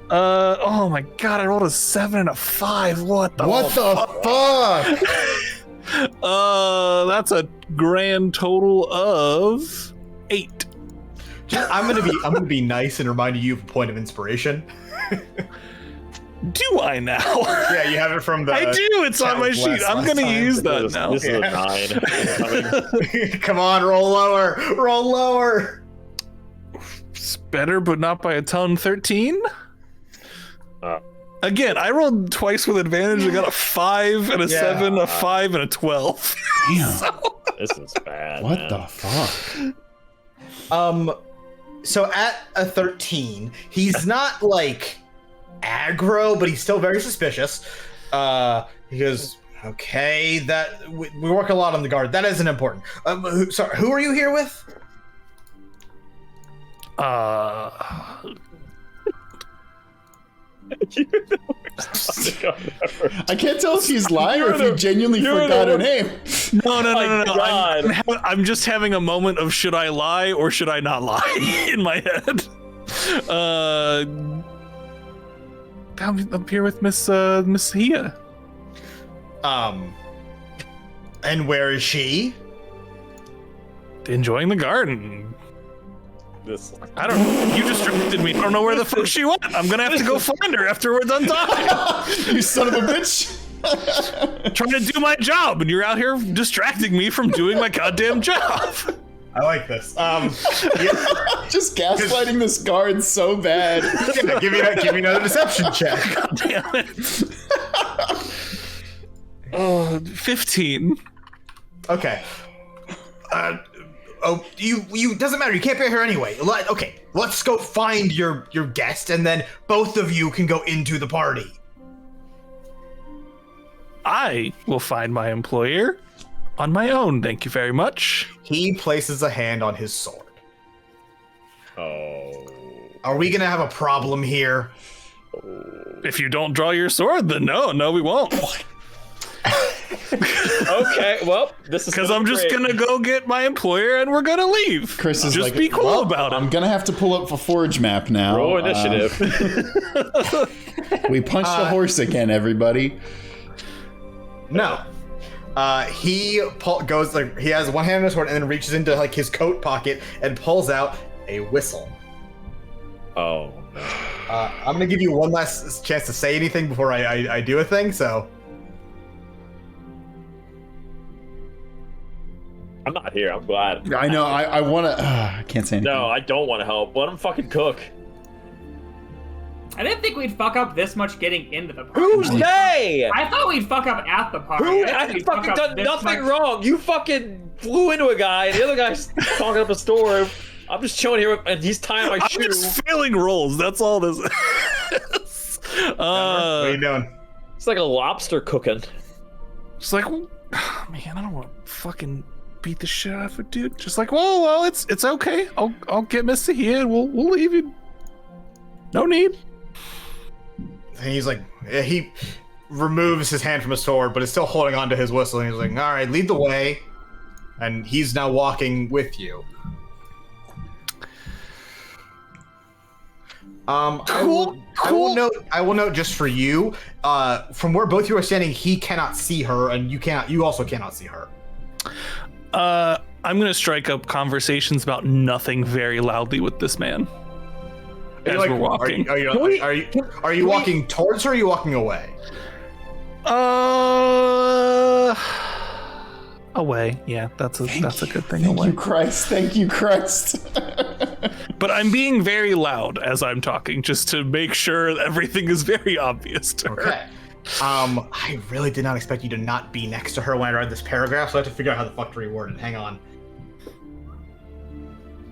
Oh my God! I rolled a 7 and a 5. What the fuck? That's a grand total of 8. I'm gonna be nice and remind you of a point of inspiration. Do I now? Yeah, you have it from the. I do. It's on my sheet. I'm going to use that now. This is a 9. Come on, roll lower. Roll lower. It's better, but not by a ton. 13. Again, I rolled twice with advantage. I got a 5 and a 7, a 5 and a 12. Damn. This is bad. What man. the fuck? So at a 13, he's not like aggro, but he's still very suspicious. He goes, okay, that we work a lot on the guard. That isn't important. Who are you here with? I can't tell if he's lying or if he genuinely forgot her name. No. God. I'm just having a moment of should I lie or should I not lie in my head. I'm here with Miss Hia. And where is she? Enjoying the garden. This. I don't know. You distracted me. I don't know where the fuck she went. I'm gonna have to go find her after we're done talking. You son of a bitch. Trying to do my job, and you're out here distracting me from doing my goddamn job. I like this. Just gaslighting this guard so bad. Yeah, give me another deception check. God damn it. 15. Okay. You doesn't matter. You can't be here anyway. Okay, let's go find your guest, and then both of you can go into the party. I will find my employer on my own. Thank you very much. He places a hand on his sword. Oh. Are we gonna have a problem here? If you don't draw your sword, then no, we won't. Okay, well, this is Because I'm just gonna go get my employer and we're gonna leave. Chris is just like, be cool well, about it. I'm gonna have to pull up the Forge map now. Roll initiative. We punched a horse again, everybody. No. He goes like he has one hand on his sword and then reaches into like his coat pocket and pulls out a whistle. Oh no. I'm gonna give you one last chance to say anything before I do a thing. So. I'm not here. I'm glad. I know. I want to. I can't say anything. No, I don't want to help. Let him fucking cook. I didn't think we'd fuck up this much getting into the party. Who's they? I thought we'd fuck up at the party. Who? I I didn't think we'd fuck fucking up done this nothing much. wrong. You fucking flew into a guy, and the other guy's talking up a store. I'm just chilling here, and he's tying my I'm shoe. just failing rolls. That's all this is. What are you doing? It's like a lobster cooking. It's like, oh, man, I don't want to fucking beat the shit out of a dude. Just like, well, it's okay. I'll get Miss here and we'll leave you. No need. And he's like, he removes his hand from his sword, but is still holding on to his whistle. And he's like, all right, lead the way. And he's now walking with you. Cool. I will note just for you, from where both you are standing, he cannot see her, and you also cannot see her. I'm gonna strike up conversations about nothing very loudly with this man as we're walking. Are you walking towards her or are you walking away? Away. Yeah, that's a good thing. Thank Away. you, Christ. Thank you, Christ. But I'm being very loud as I'm talking, just to make sure that everything is very obvious to her. Okay. I really did not expect you to not be next to her when I read this paragraph, so I have to figure out how the fuck to reword it. Hang on.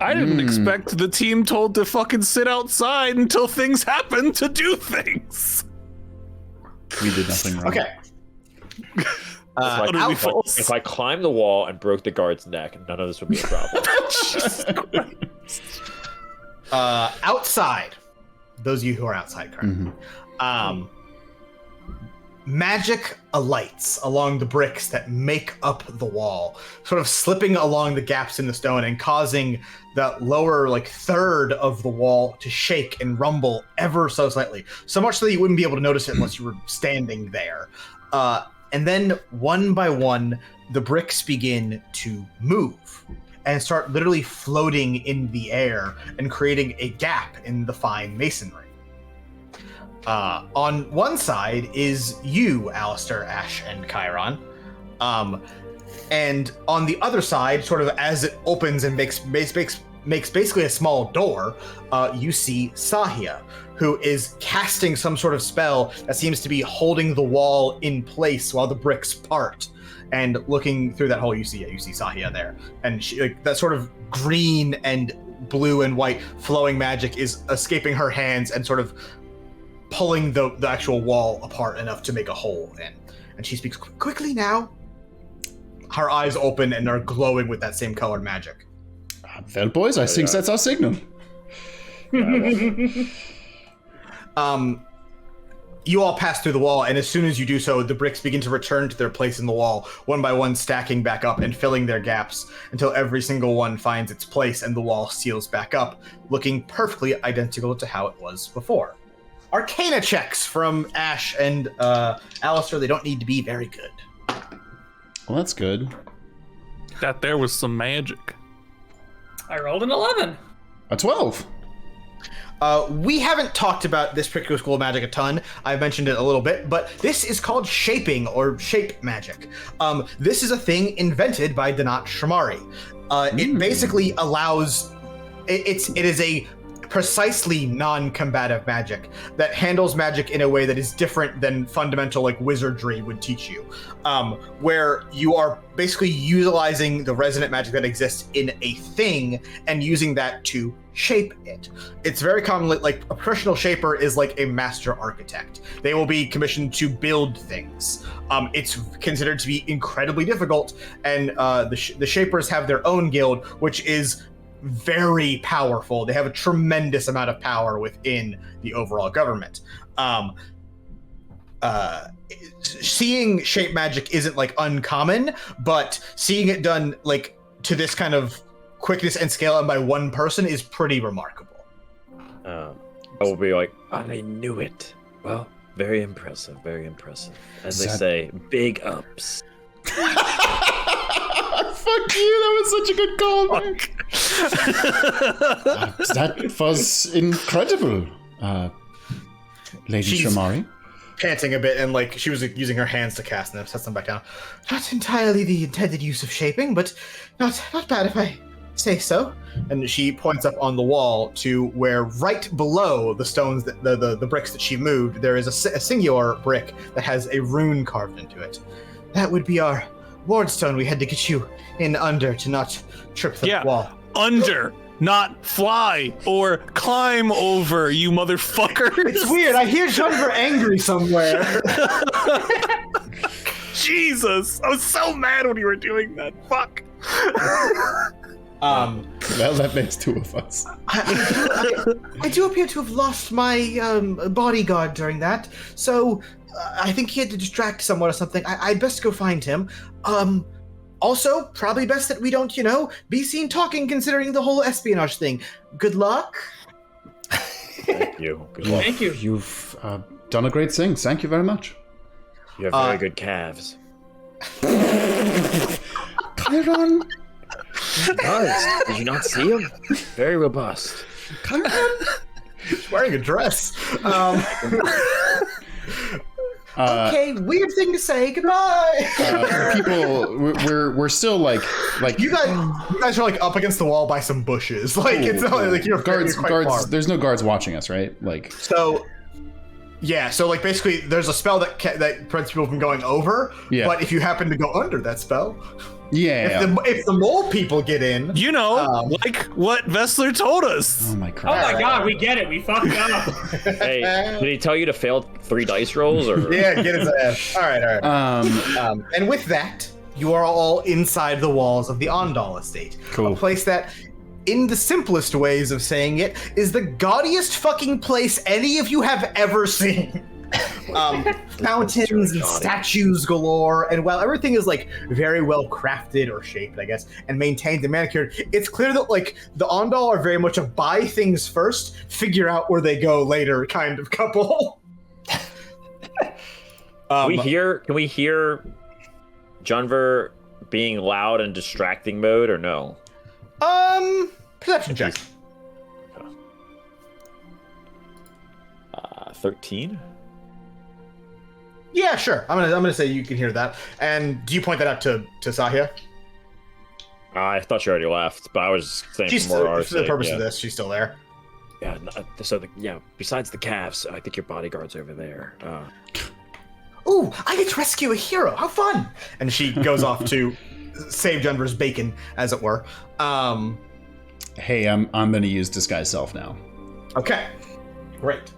I didn't expect the team told to fucking sit outside until things happen to do things. We did nothing wrong. Okay. Utterly false. If I climbed the wall and broke the guard's neck, none of this would be a problem. Outside, those of you who are outside currently, magic alights along the bricks that make up the wall, sort of slipping along the gaps in the stone and causing that lower third of the wall to shake and rumble ever so slightly, so much that you wouldn't be able to notice it unless you were standing there. And then one by one, the bricks begin to move and start literally floating in the air and creating a gap in the fine masonry. On one side is you, Alistair, Ash, and Chiron. And on the other side, sort of as it opens and makes basically a small door, you see Sahia, who is casting some sort of spell that seems to be holding the wall in place while the bricks part. And looking through that hole, you see Sahia there, and she, like, that sort of green and blue and white flowing magic is escaping her hands and sort of pulling the actual wall apart enough to make a hole in. And she speaks, "Quickly now." Her eyes open and are glowing with that same colored magic. Well, boys, I think that's our signal. You all pass through the wall, and as soon as you do so, the bricks begin to return to their place in the wall, one by one stacking back up and filling their gaps until every single one finds its place and the wall seals back up, looking perfectly identical to how it was before. Arcana checks from Ash and Alistair. They don't need to be very good. Well, that's good. That there was some magic. I rolled an 11. A 12. We haven't talked about this particular school of magic a ton. I've mentioned it a little bit, but this is called shaping or shape magic. This is a thing invented by Danat Shamari. It basically allows... It is a precisely non-combative magic that handles magic in a way that is different than fundamental like wizardry would teach you, where you are basically utilizing the resonant magic that exists in a thing and using that to shape it. It's very commonly like a professional shaper is like a master architect. They will be commissioned to build things. It's considered to be incredibly difficult, and the shapers have their own guild, which is very powerful. They have a tremendous amount of power within the overall government. Seeing shape magic isn't like uncommon, but seeing it done like to this kind of quickness and scale and by one person is pretty remarkable. I will be like, I knew it. Well, very impressive, very impressive. As they say, big ups. Fuck you, that was such a good callback. That was incredible, Lady Shamari. Panting a bit, and like she was using her hands to cast and set them back down. Not entirely the intended use of shaping, but not bad if I say so. And she points up on the wall to where right below the stones, the bricks that she moved, there is a singular brick that has a rune carved into it. That would be our wardstone. We had to get you in under to not trip the wall. Under, not fly or climb over, you motherfuckers. It's weird. I hear Jennifer angry somewhere. Jesus, I was so mad when you were doing that. Fuck. Well, that makes two of us. I do appear to have lost my bodyguard during that, so I think he had to distract someone or something. I'd best go find him. Also, probably best that we don't, be seen talking considering the whole espionage thing. Good luck. Thank you. Good luck. Thank you. You've done a great thing. Thank you very much. You have very good calves. Chiron? He does. Did you not see him? Very robust. Chiron? He's wearing a dress. Okay, weird thing to say. Goodbye. People, we're still like you guys are like up against the wall by some bushes. Like it's not like you're guards. Quite far. There's no guards watching us, right? Like so. Yeah, so like basically, there's a spell that prevents people from going over. Yeah. But if you happen to go under that spell, if the mole people get in, like what Vessler told us. Oh my god! Oh my god, we get it. We fucked up. Hey, did he tell you to fail 3 dice rolls or? Yeah, get his ass. All right. And with that, you are all inside the walls of the Ondal estate, cool. A place that, in the simplest ways of saying it, is the gaudiest fucking place any of you have ever seen. Fountains and statues galore, and while everything is like very well crafted or shaped, I guess, and maintained and manicured, it's clear that like the Ondal are very much a buy things first, figure out where they go later kind of couple. Can we hear Junver being loud and distracting mode or no? Perception check. 13. Yeah, sure. I'm gonna say you can hear that. And do you point that out to Sahia? I thought she already left, but I was saying She's for more still, our for the sake, purpose yeah. of this, she's still there. Yeah. Besides the calves, I think your bodyguard's over there. Ooh, I get to rescue a hero. How fun! And she goes off to save Denver's bacon, as it were. Hey, I'm gonna use disguise self now. Okay, great.